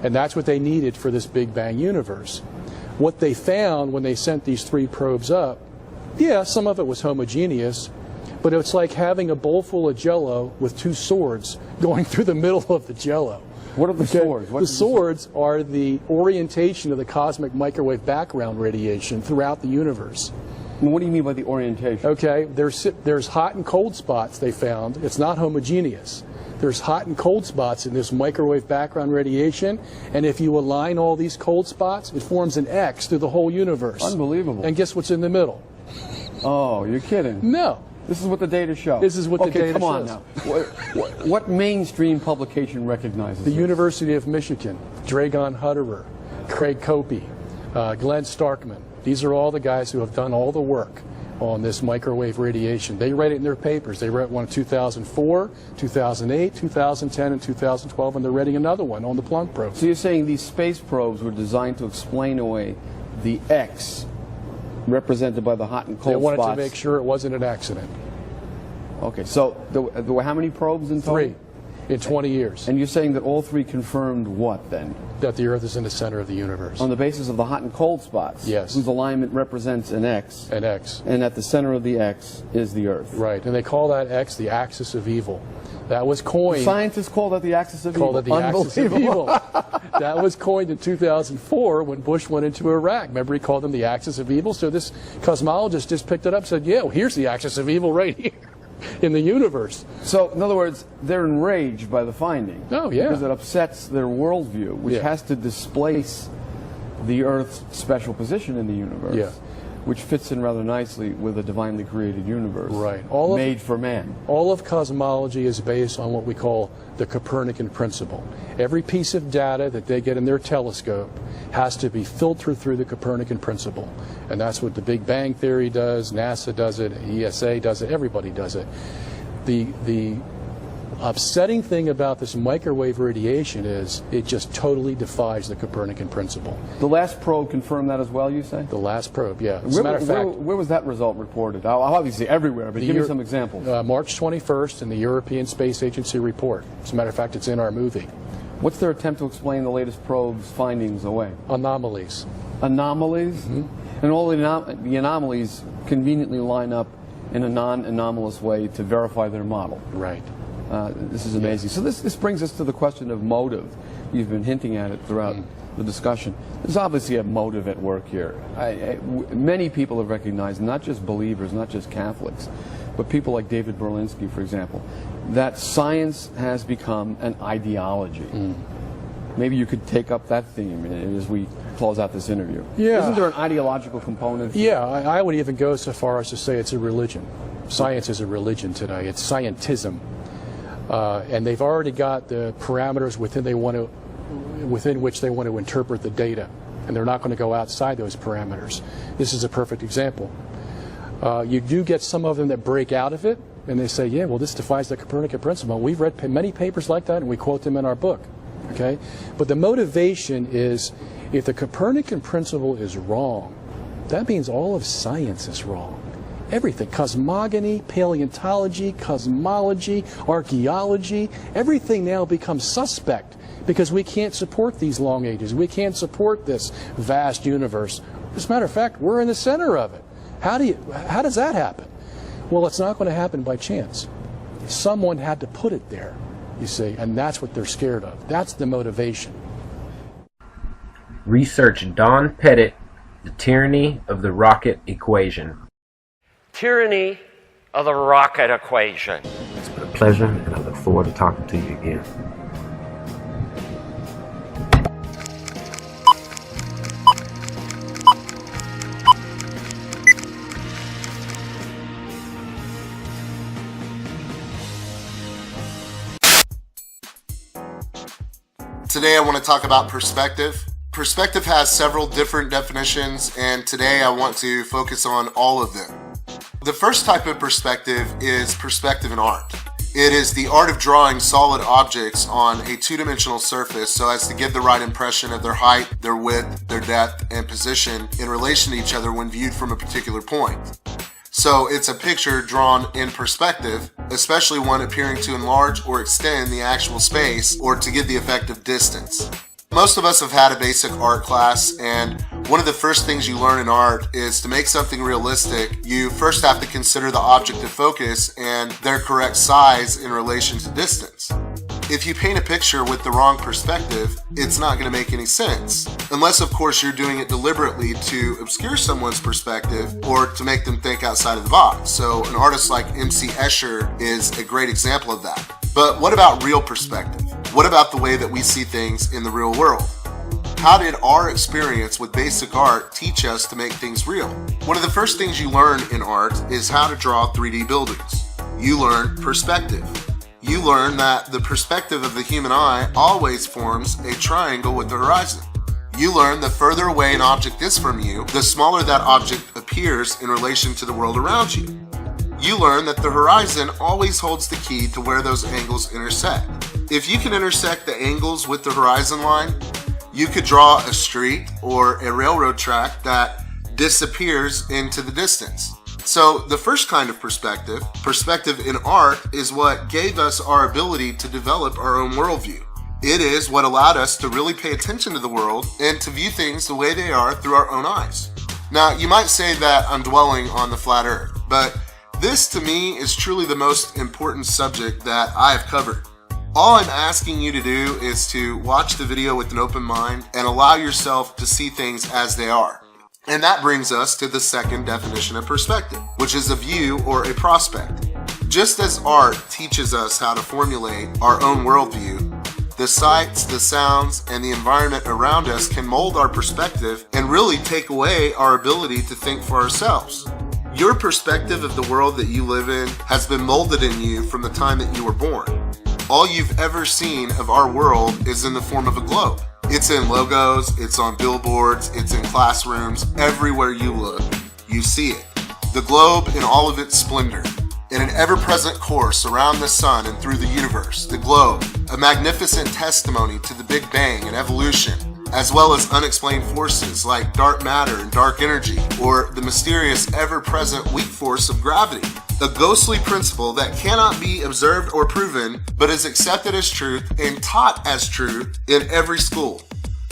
And that's what they needed for this Big Bang universe. What they found when they sent these three probes up, yeah, some of it was homogeneous, but it's like having a bowl full of Jell-O with two swords going through the middle of the Jell-O. What are the swords? The swords are the orientation of the cosmic microwave background radiation throughout the universe. What do you mean by the orientation? Okay, there's hot and cold spots they found. It's not homogeneous. There's hot and cold spots in this microwave background radiation, and if you align all these cold spots, it forms an X through the whole universe. Unbelievable. And guess what's in the middle? Oh, you're kidding. No. This is what the data shows. This is what the data shows. Okay, come on now. What mainstream publication recognizes The this? University of Michigan, Dragon Hutterer, Craig Copey, Glenn Starkman. These are all the guys who have done all the work on this microwave radiation. They write it in their papers. They wrote one in 2004, 2008, 2010, and 2012, and they're writing another one on the Planck probe. So you're saying these space probes were designed to explain away the X represented by the hot and cold spots. They wanted spots. to make sure it wasn't an accident. Okay, so there were how many probes in total? Three. in 20 years. And you're saying that all three confirmed what then? That the Earth is in the center of the universe. On the basis of the hot and cold spots? Yes. Whose alignment represents an X. An X. And at the center of the X is the Earth. Right, and they call that X the axis of evil. That was coined. Scientists call that the axis of evil. Called it the axis of evil. That was coined in 2004 when Bush went into Iraq. Remember, he called them the axis of evil? So this cosmologist just picked it up and said, yeah, well, here's the axis of evil right here in the universe. So, in other words, they're enraged by the finding. Oh, yeah. Because it upsets their worldview, which has to displace the Earth's special position in the universe. Yeah. Which fits in rather nicely with a divinely created universe. Right. Made for man. All of cosmology is based on what we call the Copernican principle. Every piece of data that they get in their telescope has to be filtered through the Copernican principle. And that's what the Big Bang Theory does, NASA does it, ESA does it, everybody does it. The upsetting thing about this microwave radiation is it just totally defies the Copernican principle. The last probe confirmed that as well, you say? The last probe, yeah. As a matter of fact, where was that result reported? Obviously everywhere, but give me some examples. March 21st in the European Space Agency report. As a matter of fact, it's in our movie. What's their attempt to explain the latest probe's findings away? Anomalies. Anomalies? Mm-hmm. And all the anomalies conveniently line up in a non-anomalous way to verify their model. Right. This is amazing. So this brings us to the question of motive. You've been hinting at it throughout the discussion. There's obviously a motive at work here. Many people have recognized, not just believers, not just Catholics, but people like David Berlinski, for example, that science has become an ideology. Maybe you could take up that theme as we close out this interview. Yeah. Isn't there an ideological component? Yeah, I would even go so far as to say it's a religion. Science is a religion today. It's scientism. And they've already got the parameters within which they want to interpret the data, and they're not going to go outside those parameters. This is a perfect example. You do get some of them that break out of it, and they say, yeah, well, this defies the Copernican principle. We've read many papers like that, and we quote them in our book. Okay? But the motivation is, if the Copernican principle is wrong, that means all of science is wrong. Everything, cosmogony, paleontology, cosmology, archaeology, everything now becomes suspect because we can't support these long ages. We can't support this vast universe. As a matter of fact, we're in the center of it. How does that happen? Well, it's not going to happen by chance. Someone had to put it there, you see, and that's what they're scared of. That's the motivation. Research Don Pettit, The Tyranny of the Rocket Equation. Tyranny of the rocket equation. It's been a pleasure, and I look forward to talking to you again. Today I want to talk about perspective. Perspective has several different definitions, and today I want to focus on all of them. The first type of perspective is perspective in art. It is the art of drawing solid objects on a two-dimensional surface so as to give the right impression of their height, their width, their depth, and position in relation to each other when viewed from a particular point. So it's a picture drawn in perspective, especially one appearing to enlarge or extend the actual space or to give the effect of distance. Most of us have had a basic art class, and one of the first things you learn in art is to make something realistic, you first have to consider the object of focus and their correct size in relation to distance. If you paint a picture with the wrong perspective, it's not going to make any sense. Unless, of course, you're doing it deliberately to obscure someone's perspective or to make them think outside of the box. So an artist like M.C. Escher is a great example of that. But what about real perspective? What about the way that we see things in the real world? How did our experience with basic art teach us to make things real? One of the first things you learn in art is how to draw 3D buildings. You learn perspective. You learn that the perspective of the human eye always forms a triangle with the horizon. You learn the further away an object is from you, the smaller that object appears in relation to the world around you. You learn that the horizon always holds the key to where those angles intersect. If you can intersect the angles with the horizon line, you could draw a street or a railroad track that disappears into the distance. So the first kind of perspective in art, is what gave us our ability to develop our own worldview. It is what allowed us to really pay attention to the world and to view things the way they are through our own eyes. Now, you might say that I'm dwelling on the flat earth, but this to me is truly the most important subject that I have covered. All I'm asking you to do is to watch the video with an open mind and allow yourself to see things as they are. And that brings us to the second definition of perspective, which is a view or a prospect. Just as art teaches us how to formulate our own worldview, the sights, the sounds, and the environment around us can mold our perspective and really take away our ability to think for ourselves. Your perspective of the world that you live in has been molded in you from the time that you were born. All you've ever seen of our world is in the form of a globe. It's in logos, it's on billboards, it's in classrooms. Everywhere you look, you see it. The globe in all of its splendor. In an ever-present course around the sun and through the universe, the globe, a magnificent testimony to the Big Bang and evolution, as well as unexplained forces like dark matter and dark energy, or the mysterious ever-present weak force of gravity. A ghostly principle that cannot be observed or proven, but is accepted as truth and taught as truth in every school.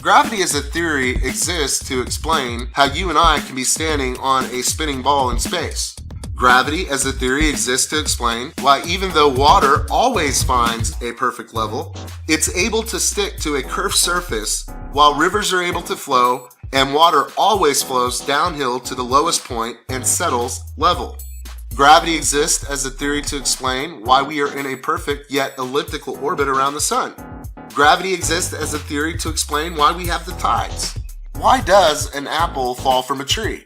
Gravity as a theory exists to explain how you and I can be standing on a spinning ball in space. Gravity as a theory exists to explain why even though water always finds a perfect level, it's able to stick to a curved surface while rivers are able to flow and water always flows downhill to the lowest point and settles level. Gravity exists as a theory to explain why we are in a perfect yet elliptical orbit around the sun. Gravity exists as a theory to explain why we have the tides. Why does an apple fall from a tree?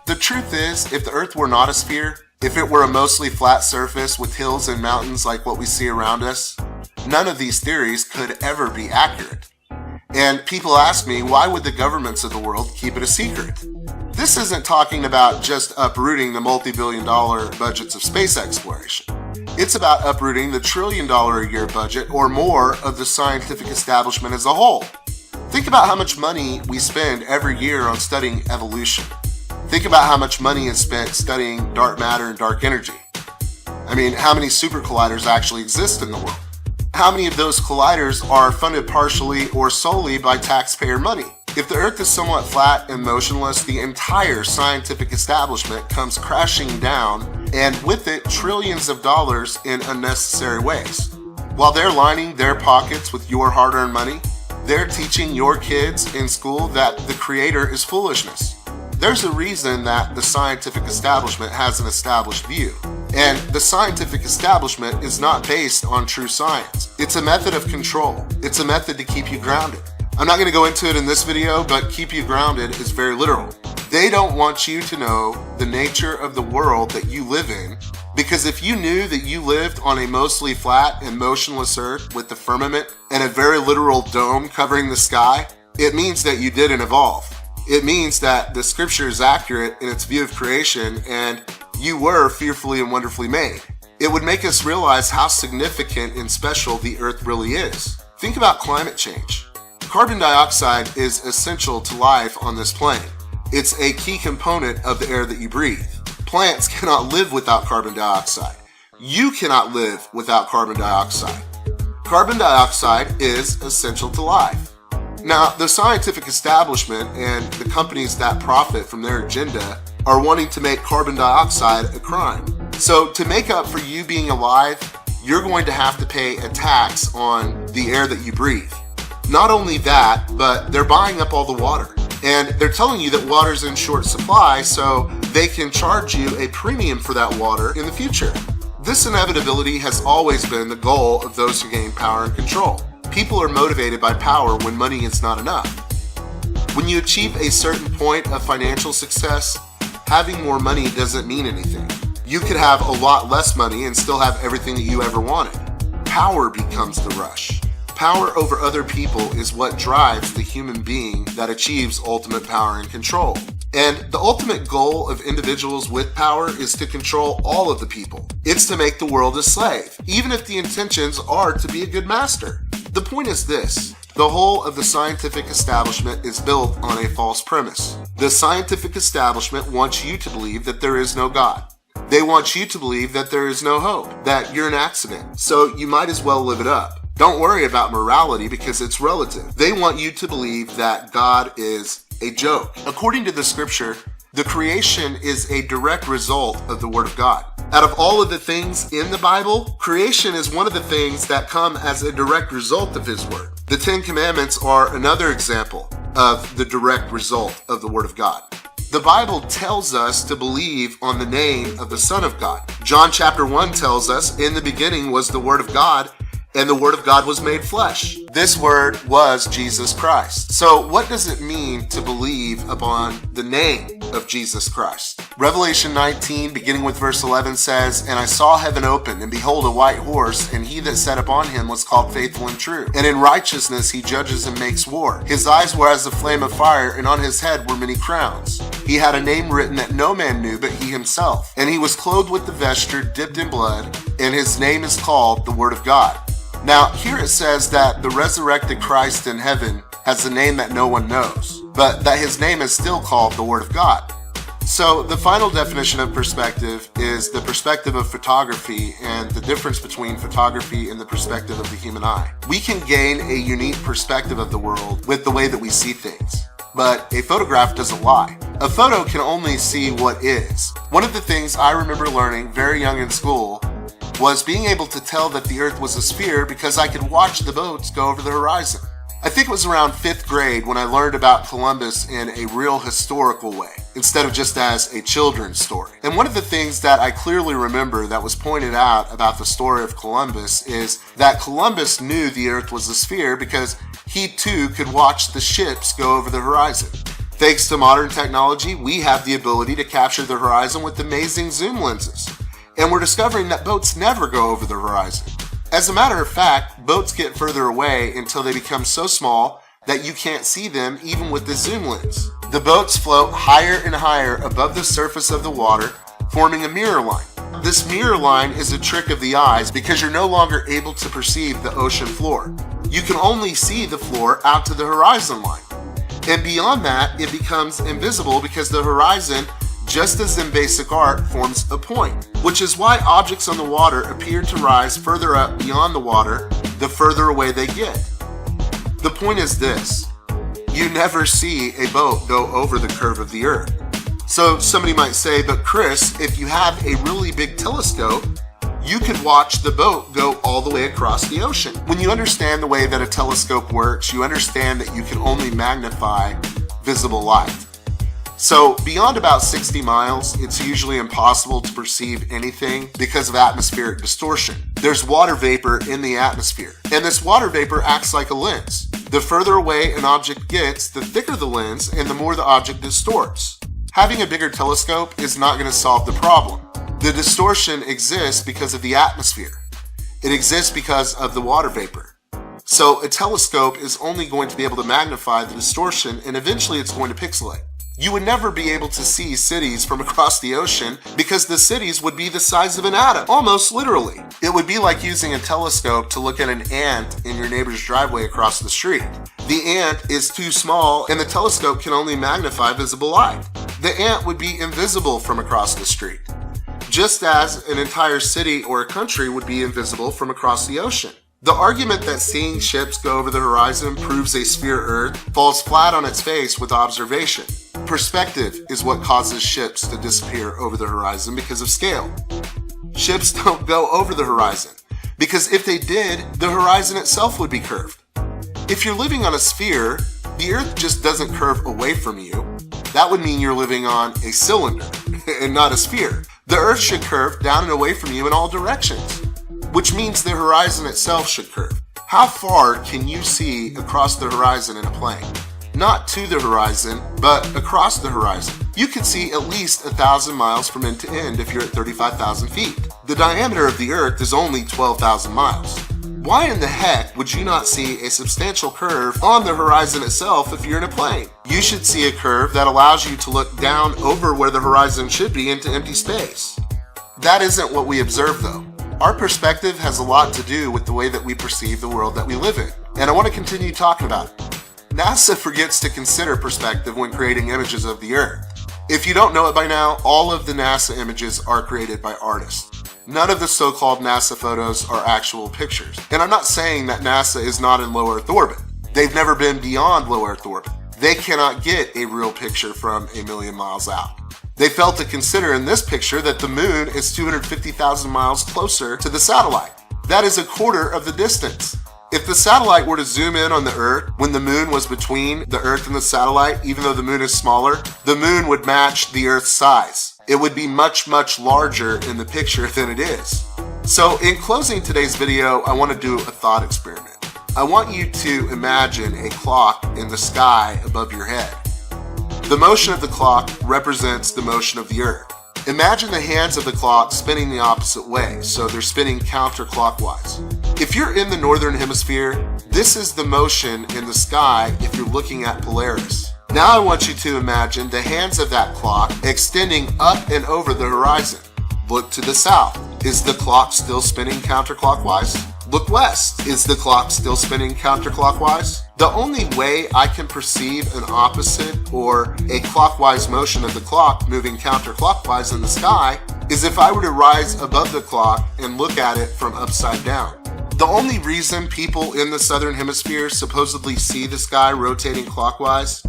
The truth is, if the earth were not a sphere, if it were a mostly flat surface with hills and mountains like what we see around us, none of these theories could ever be accurate. And people ask me, why would the governments of the world keep it a secret? This isn't talking about just uprooting the multi-billion-dollar budgets of space exploration. It's about uprooting the trillion-dollar-a-year budget or more of the scientific establishment as a whole. Think about how much money we spend every year on studying evolution. Think about how much money is spent studying dark matter and dark energy. I mean, how many super colliders actually exist in the world? How many of those colliders are funded partially or solely by taxpayer money? If the Earth is somewhat flat and motionless, the entire scientific establishment comes crashing down, and with it, trillions of dollars in unnecessary ways. While they're lining their pockets with your hard-earned money, they're teaching your kids in school that the Creator is foolishness. There's a reason that the scientific establishment has an established view. And the scientific establishment is not based on true science. It's a method of control. It's a method to keep you grounded. I'm not going to go into it in this video, but keep you grounded is very literal. They don't want you to know the nature of the world that you live in, because if you knew that you lived on a mostly flat and motionless earth with the firmament and a very literal dome covering the sky, it means that you didn't evolve. It means that the scripture is accurate in its view of creation and you were fearfully and wonderfully made. It would make us realize how significant and special the earth really is. Think about climate change. Carbon dioxide is essential to life on this plane. It's a key component of the air that you breathe. Plants cannot live without carbon dioxide. You cannot live without carbon dioxide. Carbon dioxide is essential to life. Now, the scientific establishment and the companies that profit from their agenda are wanting to make carbon dioxide a crime. So to make up for you being alive, you're going to have to pay a tax on the air that you breathe. Not only that, but they're buying up all the water. And they're telling you that water's in short supply, so they can charge you a premium for that water in the future. This inevitability has always been the goal of those who gain power and control. People are motivated by power when money is not enough. When you achieve a certain point of financial success, having more money doesn't mean anything. You could have a lot less money and still have everything that you ever wanted. Power becomes the rush. Power over other people is what drives the human being that achieves ultimate power and control. And the ultimate goal of individuals with power is to control all of the people. It's to make the world a slave, even if the intentions are to be a good master. The point is this: The whole of the scientific establishment is built on a false premise. The scientific establishment wants you to believe that there is no God. They want you to believe that there is no hope, that you're an accident, so you might as well live it up. Don't worry about morality because it's relative. They want you to believe that God is a joke. According to the scripture, the creation is a direct result of the Word of God. Out of all of the things in the Bible, creation is one of the things that come as a direct result of His Word. The Ten Commandments are another example of the direct result of the Word of God. The Bible tells us to believe on the name of the Son of God. John chapter 1 tells us, in the beginning was the Word of God, and the Word of God was made flesh. This Word was Jesus Christ. So what does it mean to believe upon the name of Jesus Christ? Revelation 19, beginning with verse 11 says, "And I saw heaven open, and behold a white horse, and he that sat upon him was called Faithful and True. And in righteousness he judges and makes war. His eyes were as a flame of fire, and on his head were many crowns. He had a name written that no man knew but he himself. And he was clothed with the vesture dipped in blood, and his name is called the Word of God." Now, here it says that the resurrected Christ in heaven has a name that no one knows, but that his name is still called the Word of God. So the final definition of perspective is the perspective of photography and the difference between photography and the perspective of the human eye. We can gain a unique perspective of the world with the way that we see things, but a photograph doesn't lie. A photo can only see what is. One of the things I remember learning very young in school was being able to tell that the earth was a sphere because I could watch the boats go over the horizon. I think it was around 5th grade when I learned about Columbus in a real historical way, instead of just as a children's story. And one of the things that I clearly remember that was pointed out about the story of Columbus is that Columbus knew the earth was a sphere because he too could watch the ships go over the horizon. Thanks to modern technology, we have the ability to capture the horizon with amazing zoom lenses. And we're discovering that boats never go over the horizon. As a matter of fact, boats get further away until they become so small that you can't see them even with the zoom lens. The boats float higher and higher above the surface of the water, forming a mirror line. This mirror line is a trick of the eyes because you're no longer able to perceive the ocean floor. You can only see the floor out to the horizon line. And beyond that, it becomes invisible because the horizon, just as in basic art, forms a point, which is why objects on the water appear to rise further up beyond the water the further away they get. The point is this: you never see a boat go over the curve of the earth. So somebody might say, but Chris, if you have a really big telescope, you could watch the boat go all the way across the ocean. When you understand the way that a telescope works, you understand that you can only magnify visible light. So beyond about 60 miles, it's usually impossible to perceive anything because of atmospheric distortion. There's water vapor in the atmosphere, and this water vapor acts like a lens. The further away an object gets, the thicker the lens and the more the object distorts. Having a bigger telescope is not going to solve the problem. The distortion exists because of the atmosphere. It exists because of the water vapor. So a telescope is only going to be able to magnify the distortion, and eventually it's going to pixelate. You would never be able to see cities from across the ocean because the cities would be the size of an atom, almost literally. It would be like using a telescope to look at an ant in your neighbor's driveway across the street. The ant is too small and the telescope can only magnify visible light. The ant would be invisible from across the street, just as an entire city or a country would be invisible from across the ocean. The argument that seeing ships go over the horizon proves a sphere Earth falls flat on its face with observation. Perspective is what causes ships to disappear over the horizon because of scale. Ships don't go over the horizon because if they did, the horizon itself would be curved. If you're living on a sphere, the Earth just doesn't curve away from you. That would mean you're living on a cylinder and not a sphere. The Earth should curve down and away from you in all directions, which means the horizon itself should curve. How far can you see across the horizon in a plane? Not to the horizon, but across the horizon. You can see at least 1,000 miles from end to end if you're at 35,000 feet. The diameter of the Earth is only 12,000 miles. Why in the heck would you not see a substantial curve on the horizon itself if you're in a plane? You should see a curve that allows you to look down over where the horizon should be into empty space. That isn't what we observe though. Our perspective has a lot to do with the way that we perceive the world that we live in, and I want to continue talking about it. NASA forgets to consider perspective when creating images of the Earth. If you don't know it by now, all of the NASA images are created by artists. None of the so-called NASA photos are actual pictures. And I'm not saying that NASA is not in low Earth orbit. They've never been beyond low Earth orbit. They cannot get a real picture from a million miles out. They failed to consider in this picture that the moon is 250,000 miles closer to the satellite. That is a quarter of the distance. If the satellite were to zoom in on the Earth when the moon was between the Earth and the satellite, even though the moon is smaller, the moon would match the Earth's size. It would be much, much larger in the picture than it is. So in closing today's video, I want to do a thought experiment. I want you to imagine a clock in the sky above your head. The motion of the clock represents the motion of the Earth. Imagine the hands of the clock spinning the opposite way, so they're spinning counterclockwise. If you're in the northern hemisphere, this is the motion in the sky if you're looking at Polaris. Now I want you to imagine the hands of that clock extending up and over the horizon. Look to the south. Is the clock still spinning counterclockwise? Look west. Is the clock still spinning counterclockwise? The only way I can perceive an opposite or a clockwise motion of the clock moving counterclockwise in the sky is if I were to rise above the clock and look at it from upside down. The only reason people in the southern hemisphere supposedly see the sky rotating clockwise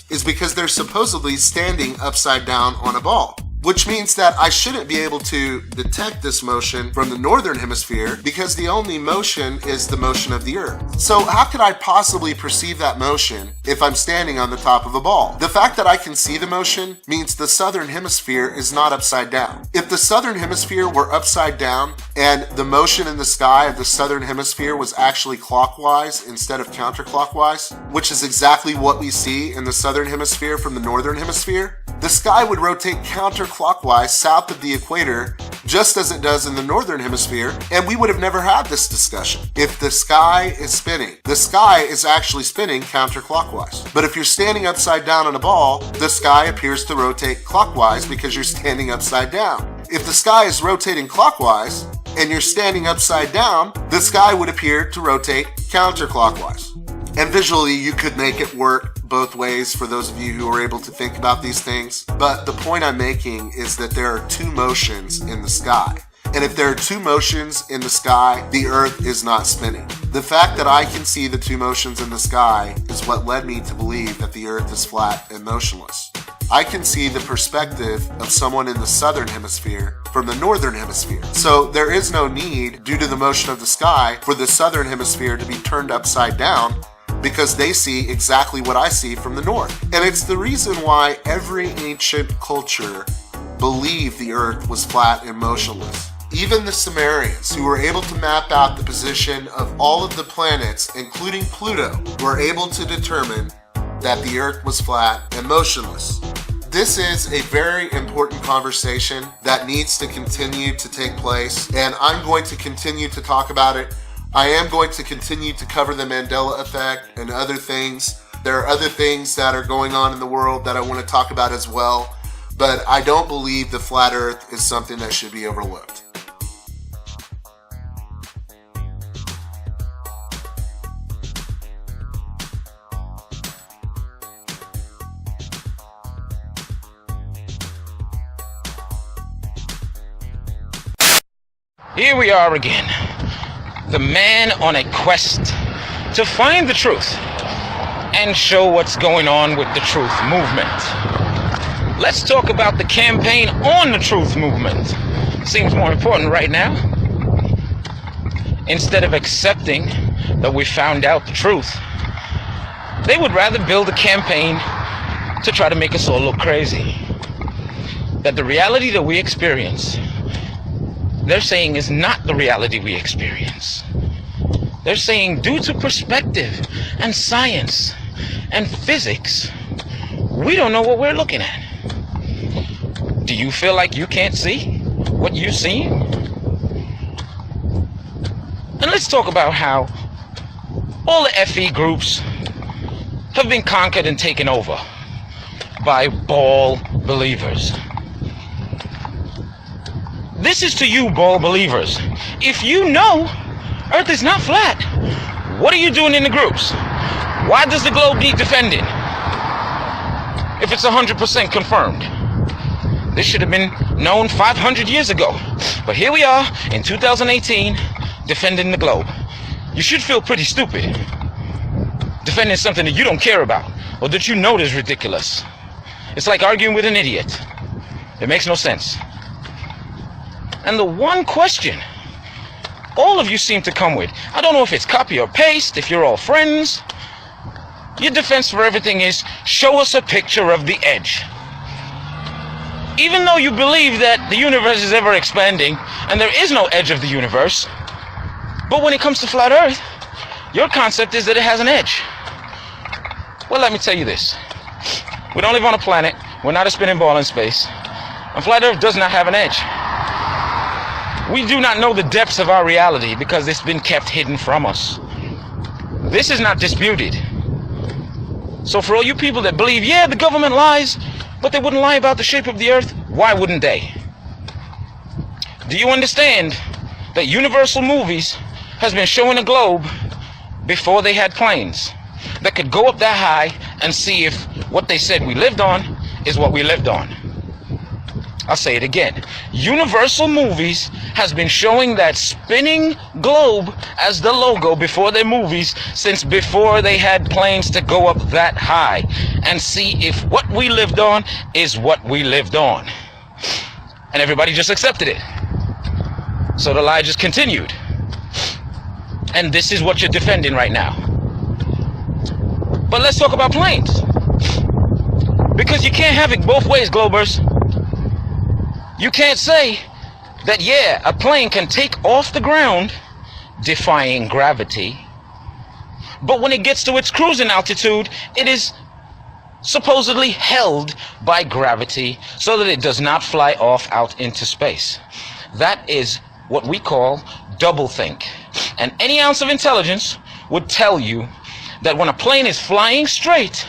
is because they're supposedly standing upside down on a ball, which means that I shouldn't be able to detect this motion from the northern hemisphere because the only motion is the motion of the Earth. So how could I possibly perceive that motion if I'm standing on the top of a ball? The fact that I can see the motion means the southern hemisphere is not upside down. If the southern hemisphere were upside down and the motion in the sky of the southern hemisphere was actually clockwise instead of counterclockwise, which is exactly what we see in the southern hemisphere from the northern hemisphere, the sky would rotate counterclockwise south of the equator just as it does in the northern hemisphere, and we would have never had this discussion. If the sky is spinning, the sky is actually spinning counterclockwise. But if you're standing upside down on a ball, the sky appears to rotate clockwise because you're standing upside down. If the sky is rotating clockwise and you're standing upside down, the sky would appear to rotate counterclockwise. And visually, you could make it work both ways for those of you who are able to think about these things. But the point I'm making is that there are two motions in the sky. And if there are two motions in the sky, the Earth is not spinning. The fact that I can see the two motions in the sky is what led me to believe that the Earth is flat and motionless. I can see the perspective of someone in the southern hemisphere from the northern hemisphere. So there is no need, due to the motion of the sky, for the southern hemisphere to be turned upside down, because they see exactly what I see from the north. And it's the reason why every ancient culture believed the Earth was flat and motionless. Even the Sumerians, who were able to map out the position of all of the planets, including Pluto, were able to determine that the Earth was flat and motionless. This is a very important conversation that needs to continue to take place, and I'm going to continue to talk about it. I am going to continue to cover the Mandela effect and other things. There are other things that are going on in the world that I want to talk about as well, but I don't believe the flat Earth is something that should be overlooked. Here we are again, the man on a quest to find the truth and show what's going on with the truth movement. Let's talk about the campaign on the truth movement. Seems more important right now. Instead of accepting that we found out the truth, they would rather build a campaign to try to make us all look crazy. That the reality that we experience, they're saying, is not the reality we experience. They're saying, due to perspective and science and physics, we don't know what we're looking at. Do you feel like you can't see what you're seeing? And let's talk about how all the FE groups have been conquered and taken over by ball believers. This is to you, ball believers. If you know Earth is not flat, what are you doing in the groups? Why does the globe need defending if it's 100% confirmed? This should have been known 500 years ago. But here we are in 2018 defending the globe. You should feel pretty stupid defending something that you don't care about or that you know is ridiculous. It's like arguing with an idiot. It makes no sense. And the one question all of you seem to come with, I don't know if it's copy or paste, if you're all friends, your defense for everything is, show us a picture of the edge. Even though you believe that the universe is ever expanding and there is no edge of the universe, but when it comes to flat Earth, your concept is that it has an edge. Well, let me tell you this. We don't live on a planet, we're not a spinning ball in space, and flat Earth does not have an edge. We do not know the depths of our reality because it's been kept hidden from us. This is not disputed. So for all you people that believe, yeah, the government lies, but they wouldn't lie about the shape of the Earth, why wouldn't they? Do you understand that Universal Movies has been showing a globe before they had planes that could go up that high and see if what they said we lived on is what we lived on? I'll say it again. Universal Movies has been showing that spinning globe as the logo before their movies since before they had planes to go up that high and see if what we lived on is what we lived on. And everybody just accepted it. So the lie just continued. And this is what you're defending right now. But let's talk about planes. Because you can't have it both ways, Globers. You can't say that, yeah, a plane can take off the ground, defying gravity, but when it gets to its cruising altitude, it is supposedly held by gravity so that it does not fly off out into space. That is what we call doublethink. And any ounce of intelligence would tell you that when a plane is flying straight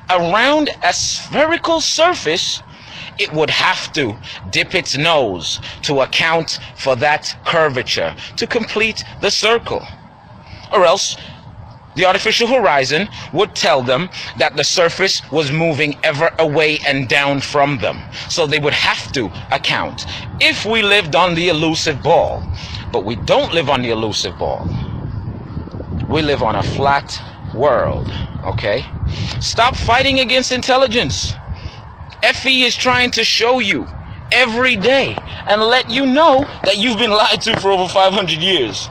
around a spherical surface, it would have to dip its nose to account for that curvature to complete the circle. Or else the artificial horizon would tell them that the surface was moving ever away and down from them. So they would have to account if we lived on the elusive ball. But we don't live on the elusive ball. We live on a flat world, okay? Stop fighting against intelligence. FE is trying to show you every day and let you know that you've been lied to for over 500 years.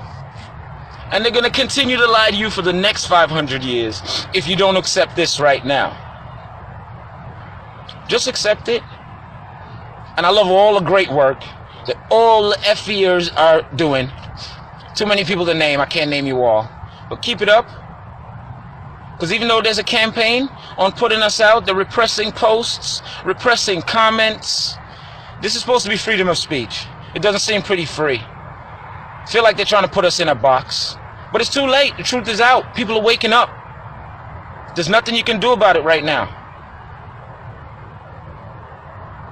And they're going to continue to lie to you for the next 500 years if you don't accept this right now. Just accept it. And I love all the great work that all the FEers are doing. Too many people to name, I can't name you all. But keep it up. Because even though there's a campaign on putting us out, they're repressing posts, repressing comments. This is supposed to be freedom of speech. It doesn't seem pretty free. I feel like they're trying to put us in a box. But it's too late. The truth is out. People are waking up. There's nothing you can do about it right now.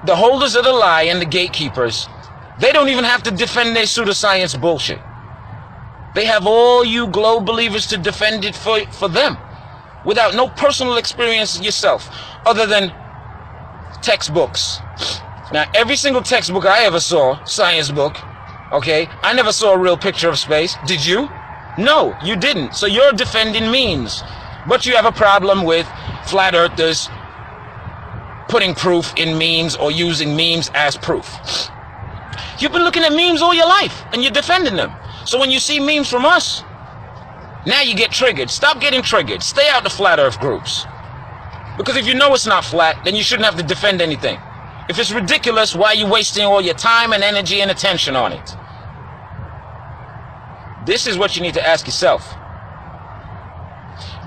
The holders of the lie and the gatekeepers, they don't even have to defend their pseudoscience bullshit. They have all you globe believers to defend it for them, without no personal experience yourself, other than textbooks. Now, every single textbook I ever saw, science book, okay, I never saw a real picture of space. Did you? No, you didn't. So you're defending memes. But you have a problem with flat earthers putting proof in memes or using memes as proof. You've been looking at memes all your life, and you're defending them. So when you see memes from us, now you get triggered. Stop getting triggered. Stay out the flat earth groups. Because if you know it's not flat, then you shouldn't have to defend anything. If it's ridiculous, why are you wasting all your time and energy and attention on it? This is what you need to ask yourself.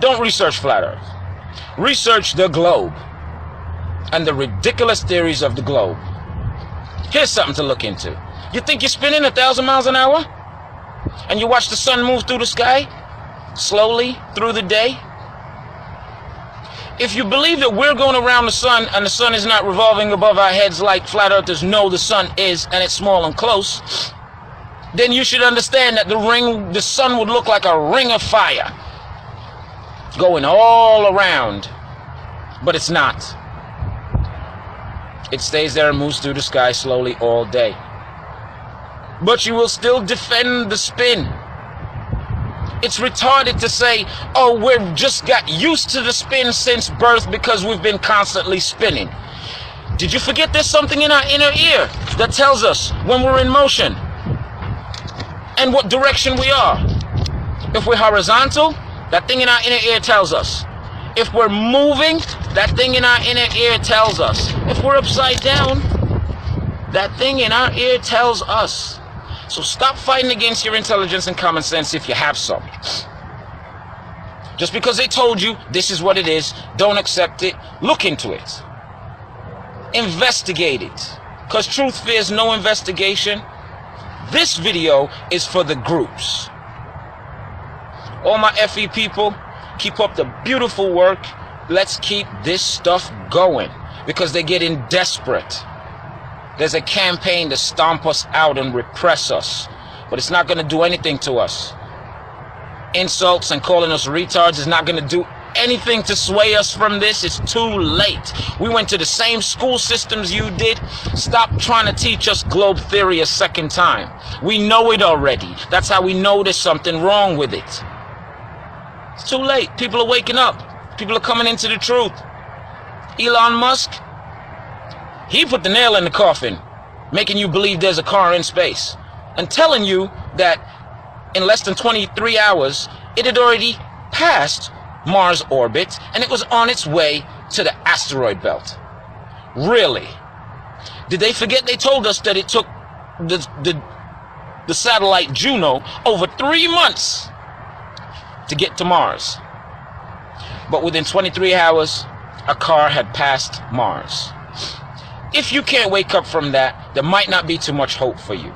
Don't research flat earth. Research the globe and the ridiculous theories of the globe. Here's something to look into. You think you're spinning 1,000 miles an hour? And you watch the sun move through the sky? Slowly through the day? If you believe that we're going around the sun and the sun is not revolving above our heads like flat earthers know the sun is, and it's small and close, then you should understand that the sun would look like a ring of fire going all around, but it's not. It stays there and moves through the sky slowly all day. But you will still defend the spin. It's retarded to say, oh, we've just got used to the spin since birth because we've been constantly spinning. Did you forget there's something in our inner ear that tells us when we're in motion and what direction we are? If we're horizontal, that thing in our inner ear tells us. If we're moving, that thing in our inner ear tells us. If we're upside down, that thing in our ear tells us. So stop fighting against your intelligence and common sense if you have some. Just because they told you this is what it is, don't accept it. Look into it. Investigate it. Because truth fears no investigation. This video is for the groups. All my FE people, keep up the beautiful work. Let's keep this stuff going because they're getting desperate. There's a campaign to stomp us out and repress us, but it's not going to do anything to us. Insults and calling us retards is not going to do anything to sway us from this. It's too late. We went to the same school systems you did. Stop trying to teach us globe theory a second time. We know it already. That's how we know there's something wrong with it. It's too late. People are waking up. People are coming into the truth. Elon Musk, he put the nail in the coffin, making you believe there's a car in space and telling you that in less than 23 hours, it had already passed Mars orbit and it was on its way to the asteroid belt. Really? Did they forget they told us that it took the satellite Juno over 3 months to get to Mars? But within 23 hours, a car had passed Mars. If you can't wake up from that, there might not be too much hope for you.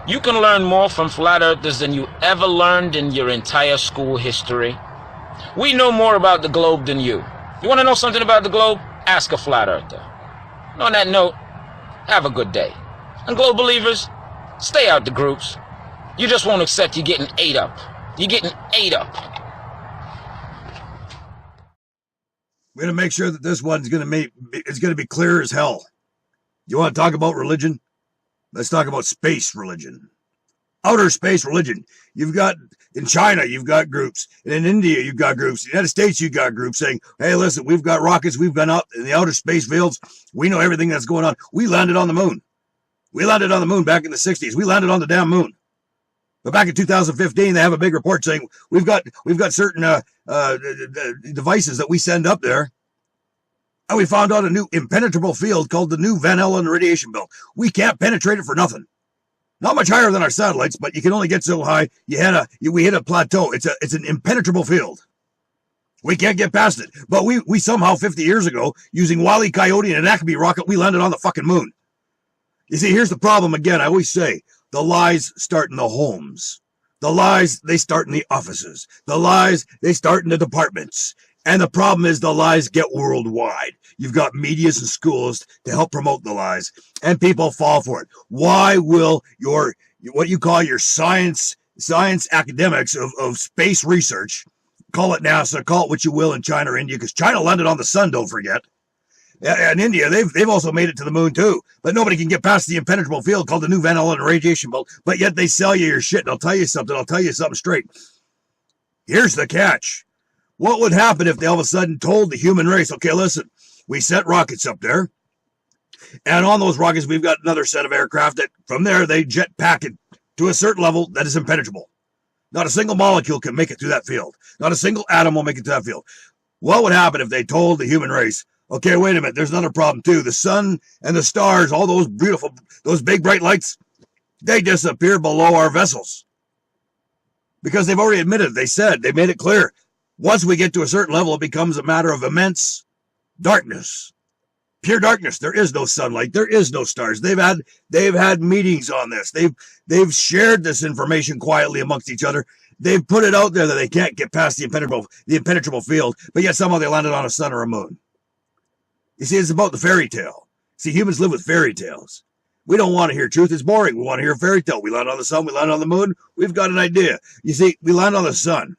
You can learn more from flat earthers than you ever learned in your entire school history. We know more about the globe than you. You want to know something about the globe? Ask a flat earther. And on that note, have a good day. And globe believers, stay out the groups. You just won't accept you're getting ate up. You're getting ate up. We're gonna make sure that this one's gonna be clear as hell. You want to talk about religion? Let's talk about space religion. Outer space religion. You've got, in China, you've got groups. And in India, you've got groups. In the United States, you've got groups saying, hey, listen, we've got rockets. We've gone out in the outer space fields. We know everything that's going on. We landed on the moon. We landed on the moon back in the 60s. We landed on the damn moon. But back in 2015, they have a big report saying we've got certain devices that we send up there. And we found out a new impenetrable field called the New Van Allen radiation belt. We can't penetrate it for nothing. Not much higher than our satellites, but you can only get so high. We hit a plateau. It's an impenetrable field. We can't get past it. But we somehow 50 years ago, using Wile E. Coyote and an Acme rocket, we landed on the fucking moon. You see, here's the problem again. I always say, the lies start in the homes. The lies, they start in the offices. The lies, they start in the departments. And the problem is the lies get worldwide. You've got medias and schools to help promote the lies, and people fall for it. Why will what you call your science academics of space research, call it NASA, call it what you will in China or India, because China landed on the sun, don't forget. And India, they've also made it to the moon too, but nobody can get past the impenetrable field called the New Van Allen radiation belt, but yet they sell you your shit. And I'll tell you something straight. Here's the catch. What would happen if they all of a sudden told the human race, okay, listen, we sent rockets up there, and on those rockets, we've got another set of aircraft that from there, they jet pack it to a certain level that is impenetrable. Not a single molecule can make it through that field. Not a single atom will make it to that field. What would happen if they told the human race, okay, wait a minute, there's another problem too. The sun and the stars, all those beautiful, those big bright lights, they disappear below our vessels. Because they've already admitted, they made it clear. Once we get to a certain level, it becomes a matter of immense darkness, Pure darkness. There is no sunlight. There is no stars. They've had meetings on this. They've shared this information quietly amongst each other. They've put it out there that they can't get past the impenetrable field, but yet somehow they landed on a sun or a moon. You see, it's about the fairy tale. See, humans live with fairy tales. We don't want to hear truth. It's boring. We want to hear a fairy tale. We land on the sun. We land on the moon. We've got an idea. You see, we land on the sun.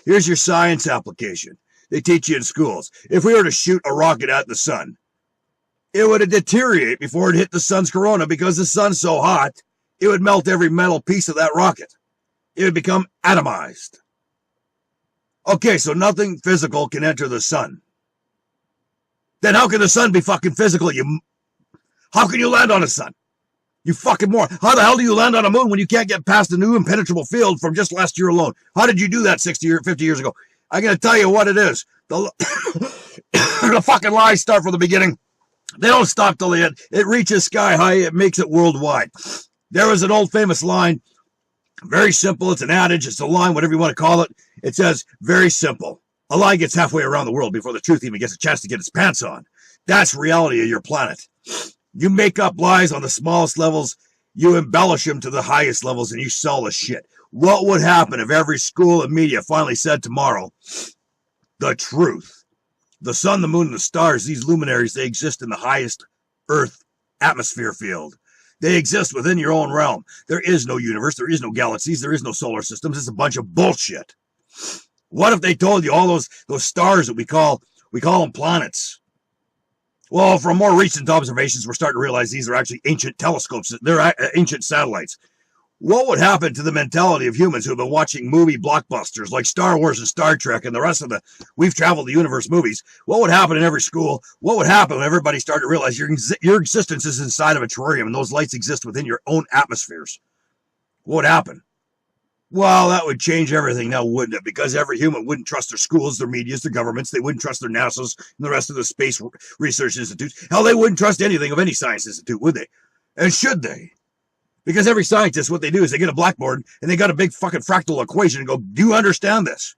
Here's your science application. They teach you in schools. If we were to shoot a rocket at the sun, it would deteriorate before it hit the sun's corona because the sun's so hot, it would melt every metal piece of that rocket. It would become atomized. Okay, so nothing physical can enter the sun. Then how can the sun be fucking physical? How can you land on the sun? You fucking moron. How the hell do you land on a moon when you can't get past the new impenetrable field from just last year alone? How did you do that 50 years ago? I'm going to tell you what it is. The fucking lies start from the beginning. They don't stop till the end. It reaches sky high. It makes it worldwide. There was an old famous line. Very simple. It's an adage. It's a line, whatever you want to call it. It says, very simple. A lie gets halfway around the world before the truth even gets a chance to get its pants on. That's reality of your planet. You make up lies on the smallest levels. You embellish them to the highest levels, and you sell the shit. What would happen if every school and media finally said tomorrow, the truth? The sun, the moon, and the stars, these luminaries, they exist in the highest Earth atmosphere field. They exist within your own realm. There is no universe. There is no galaxies. There is no solar systems. It's a bunch of bullshit. What if they told you all those stars that we call them planets? Well, from more recent observations, we're starting to realize these are actually ancient telescopes. They're ancient satellites. What would happen to the mentality of humans who have been watching movie blockbusters like Star Wars and Star Trek and the rest of the We've Traveled the Universe movies? What would happen in every school? What would happen when everybody started to realize your existence is inside of a terrarium and those lights exist within your own atmospheres? What would happen? Well, that would change everything now, wouldn't it? Because every human wouldn't trust their schools, their medias, their governments. They wouldn't trust their NASA's and the rest of the space research institutes. Hell, they wouldn't trust anything of any science institute, would they? And should they? Because every scientist, what they do is they get a blackboard and they got a big fucking fractal equation and go, do you understand this?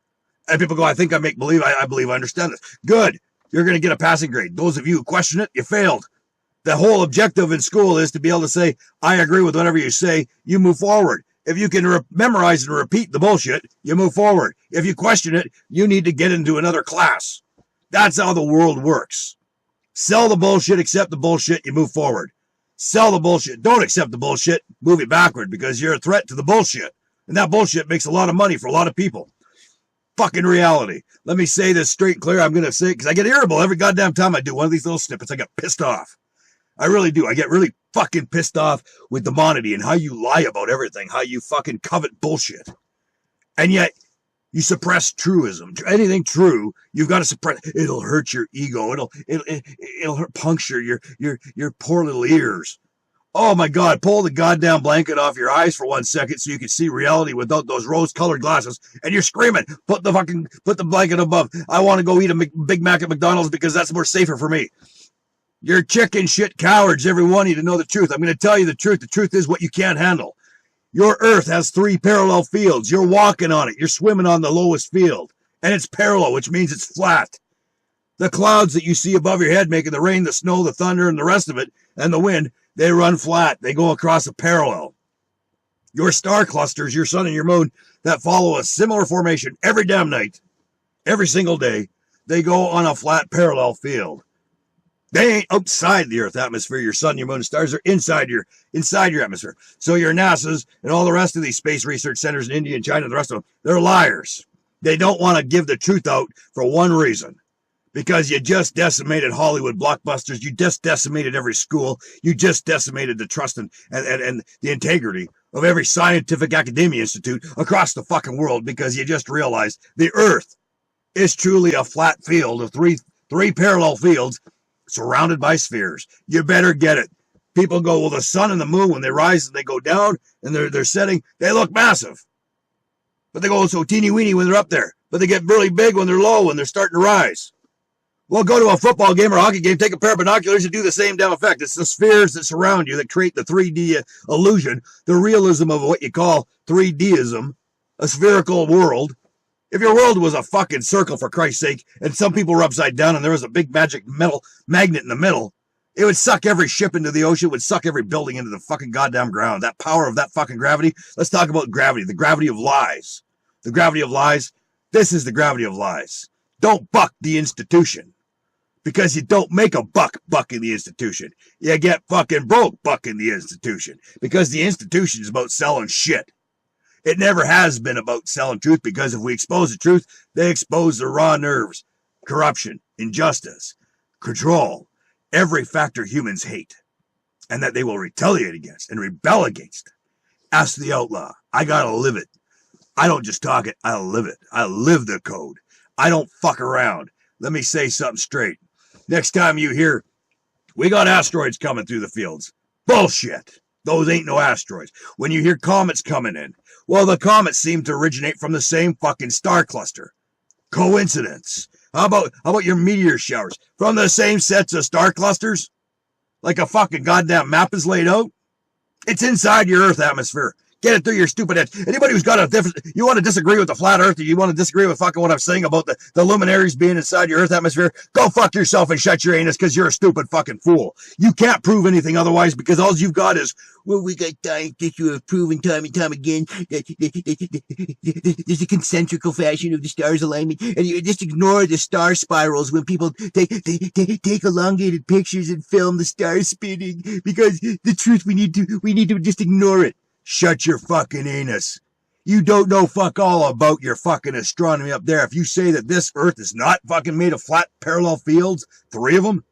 And people go, I think I make believe, I believe I understand this. Good. You're going to get a passing grade. Those of you who question it, you failed. The whole objective in school is to be able to say, I agree with whatever you say, you move forward. If you can memorize and repeat the bullshit, you move forward. If you question it, you need to get into another class. That's how the world works. Sell the bullshit, accept the bullshit, you move forward. Sell the bullshit, don't accept the bullshit, move it backward because you're a threat to the bullshit. And that bullshit makes a lot of money for a lot of people. Fucking reality. Let me say this straight and clear. I'm going to say it because I get irritable every goddamn time I do one of these little snippets. I get pissed off. I really do. I get really fucking pissed off with the monody and how you lie about everything, how you fucking covet bullshit. And yet, you suppress truism. Anything true, you've got to suppress. It'll hurt your ego. It'll hurt, puncture your poor little ears. Oh my God, pull the goddamn blanket off your eyes for 1 second so you can see reality without those rose-colored glasses. And you're screaming, put the blanket above. I want to go eat a Big Mac at McDonald's because that's more safer for me. You're chicken shit cowards, every one of you, to know the truth. I'm going to tell you the truth. The truth is what you can't handle. Your Earth has 3 parallel fields. You're walking on it. You're swimming on the lowest field. And it's parallel, which means it's flat. The clouds that you see above your head making the rain, the snow, the thunder, and the rest of it, and the wind, they run flat. They go across a parallel. Your star clusters, your sun and your moon, that follow a similar formation every damn night, every single day, they go on a flat parallel field. They ain't outside the Earth atmosphere. Your sun, your moon, and stars are inside your atmosphere. So your NASA's and all the rest of these space research centers in India and China and the rest of them, they're liars. They don't want to give the truth out for one reason. Because you just decimated Hollywood blockbusters. You just decimated every school. You just decimated the trust and the integrity of every scientific academia institute across the fucking world because you just realized the Earth is truly a flat field of three parallel fields surrounded by spheres. You better get it. People go, well, the sun and the moon, when they rise and they go down and they're setting, they look massive. But they go so teeny weeny when they're up there. But they get really big when they're low, when they're starting to rise. Well, go to a football game or a hockey game, take a pair of binoculars and do the same damn effect. It's the spheres that surround you that create the 3D illusion, the realism of what you call 3Dism, a spherical world. If your world was a fucking circle, for Christ's sake, and some people were upside down and there was a big magic metal magnet in the middle, It would suck every ship into the ocean. It would suck every building into the fucking goddamn ground. That power of that fucking gravity. Let's talk about gravity. The gravity of lies. The gravity of lies. This is the gravity of lies. Don't buck the institution. Because you don't make a buck bucking the institution. You get fucking broke bucking the institution. Because the institution is about selling shit. It never has been about selling truth, because if we expose the truth, they expose the raw nerves. Corruption, injustice, control, every factor humans hate, and that they will retaliate against and rebel against. Ask the outlaw. I gotta live it. I don't just talk it, I live it. I live the code. I don't fuck around. Let me say something straight. Next time you hear, we got asteroids coming through the fields. Bullshit. Those ain't no asteroids. When you hear comets coming in, well, the comets seem to originate from the same fucking star cluster. Coincidence. How about your meteor showers? From the same sets of star clusters? Like a fucking goddamn map is laid out? It's inside your Earth atmosphere. Get it through your stupid head. Anybody who's got a different, you want to disagree with the flat Earth, or you want to disagree with fucking what I'm saying about the luminaries being inside your Earth atmosphere, go fuck yourself and shut your anus, because you're a stupid fucking fool. You can't prove anything otherwise, because all you've got is, well, we got scientists who have proven time and time again that there's a concentrical fashion of the stars' alignment, and you just ignore the star spirals when people take elongated pictures and film the stars spinning, because the truth, we need to just ignore it. Shut your fucking anus. You don't know fuck all about your fucking astronomy up there. If you say that this Earth is not fucking made of flat parallel fields, 3 of them,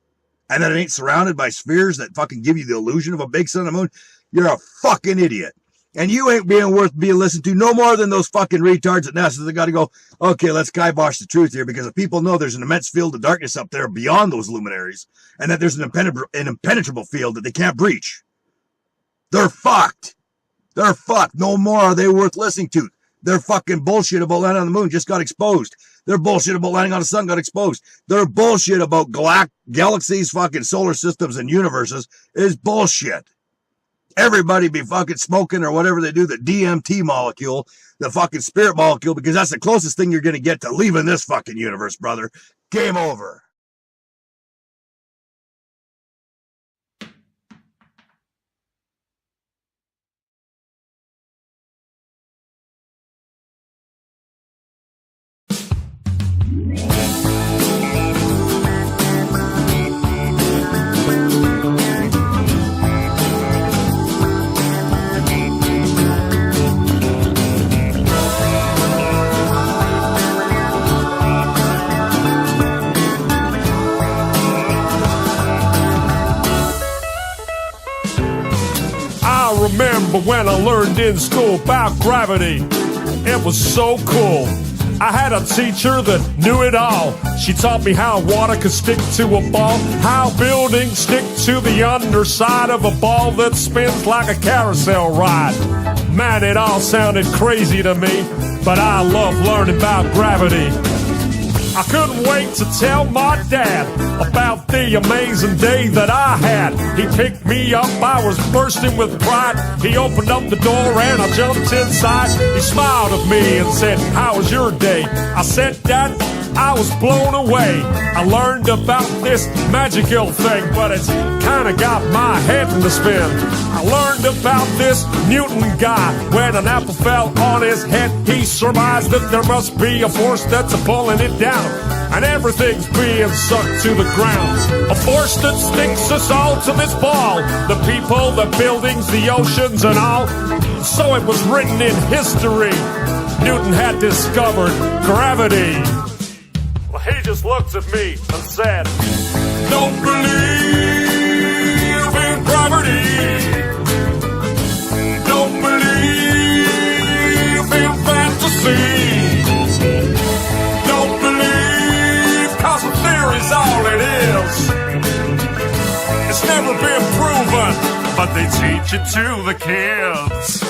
and that it ain't surrounded by spheres that fucking give you the illusion of a big sun and moon, you're a fucking idiot. And you ain't being worth being listened to no more than those fucking retards at NASA that gotta go, okay, let's kibosh the truth here, because if people know there's an immense field of darkness up there beyond those luminaries, and that there's an impenetrable field that they can't breach, they're fucked. They're fucked. No more are they worth listening to. Their fucking bullshit about landing on the moon just got exposed. Their bullshit about landing on the sun got exposed. Their bullshit about galaxies, fucking solar systems, and universes is bullshit. Everybody be fucking smoking or whatever they do, the DMT molecule, the fucking spirit molecule, because that's the closest thing you're going to get to leaving this fucking universe, brother. Game over. Remember when I learned in school about gravity? It was so cool. I had a teacher that knew it all. She taught me how water could stick to a ball, how buildings stick to the underside of a ball that spins like a carousel ride. Man, it all sounded crazy to me, but I love learning about gravity. I couldn't wait to tell my dad about the amazing day that I had. He picked me up, I was bursting with pride. He opened up the door and I jumped inside. He smiled at me and said, "How was your day?" I said, "Dad, I was blown away. I learned about this magical thing, but it's kinda got my head in the spin. I learned about this Newton guy. When an apple fell on his head, he surmised that there must be a force that's pulling it down, and everything's being sucked to the ground. A force that sticks us all to this ball, the people, the buildings, the oceans, and all. So it was written in history, Newton had discovered gravity." Well, he just looked at me and said, "Don't believe in gravity. Don't believe in fantasy. Don't believe, 'cause the theory's all it is. It's never been proven, but they teach it to the kids."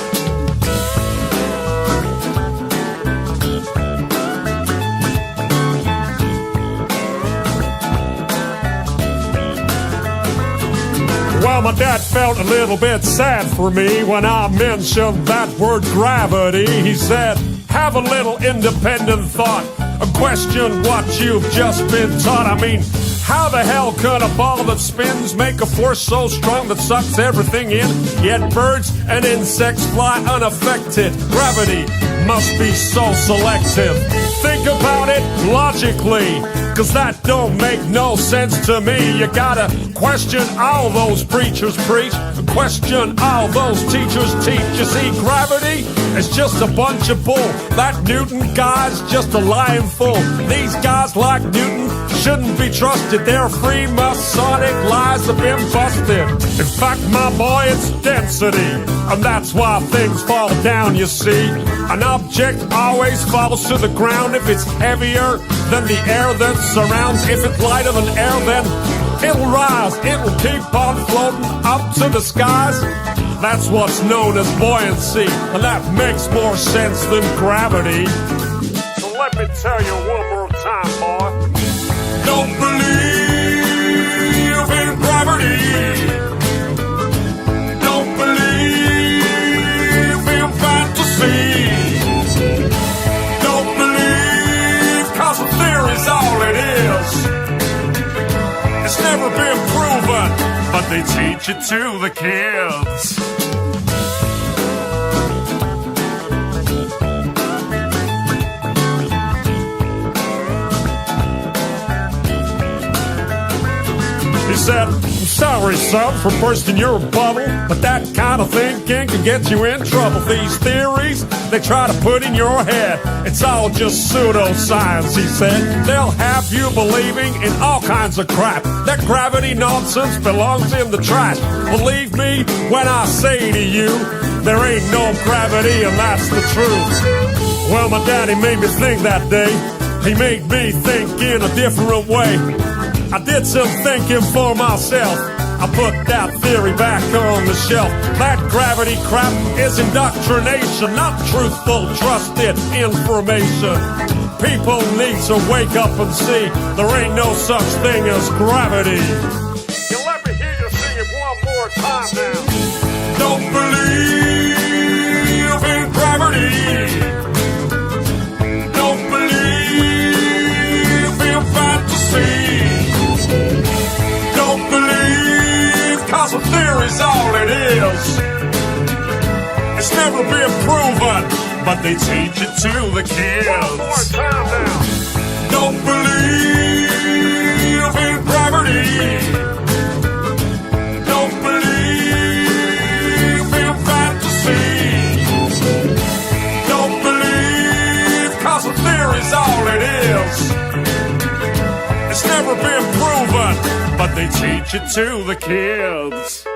Well, my dad felt a little bit sad for me when I mentioned that word gravity. He said, "Have a little independent thought, question what you've just been taught. I mean, How the hell could a ball that spins make a force so strong that sucks everything in? Yet birds and insects fly unaffected. Gravity must be so selective. Think about it logically, cause that don't make no sense to me. You gotta question all those preachers preach, question all those teachers teach. You see, gravity is just a bunch of bull. That Newton guy's just a lying fool. These guys like Newton shouldn't be trusted. Their Freemasonic lies have been busted. In fact, my boy, it's density, and that's why things fall down, you see. An object always falls to the ground if it's heavier than the air that surrounds. If it's lighter than air, then it'll rise. It'll keep on floating up to the skies. That's what's known as buoyancy, and that makes more sense than gravity. So let me tell you one more time, boy. Don't believe in gravity. Don't believe in fantasy. Don't believe, cause the theory's all it is. It's never been proven, but they teach it to the kids. He said, I'm sorry, son, for bursting your bubble, but that kind of thinking can get you in trouble. These theories they try to put in your head, it's all just pseudoscience, he said. They'll have you believing in all kinds of crap. That gravity nonsense belongs in the trash. Believe me when I say to you, there ain't no gravity, and that's the truth. Well, my daddy made me think that day. He made me think in a different way. I did some thinking for myself. I put that theory back on the shelf. That gravity crap is indoctrination, not truthful, trusted information. People need to wake up and see there ain't no such thing as gravity. You let me hear you sing it one more time now. Don't believe in gravity. Don't believe in fantasy. Cause a theory's all it is. It's never been proven, but they teach it to the kids. One more time now. Don't believe in gravity. Don't believe in fantasy. Don't believe, cause a theory's all it is. It's never been proven, but they teach it to the kids.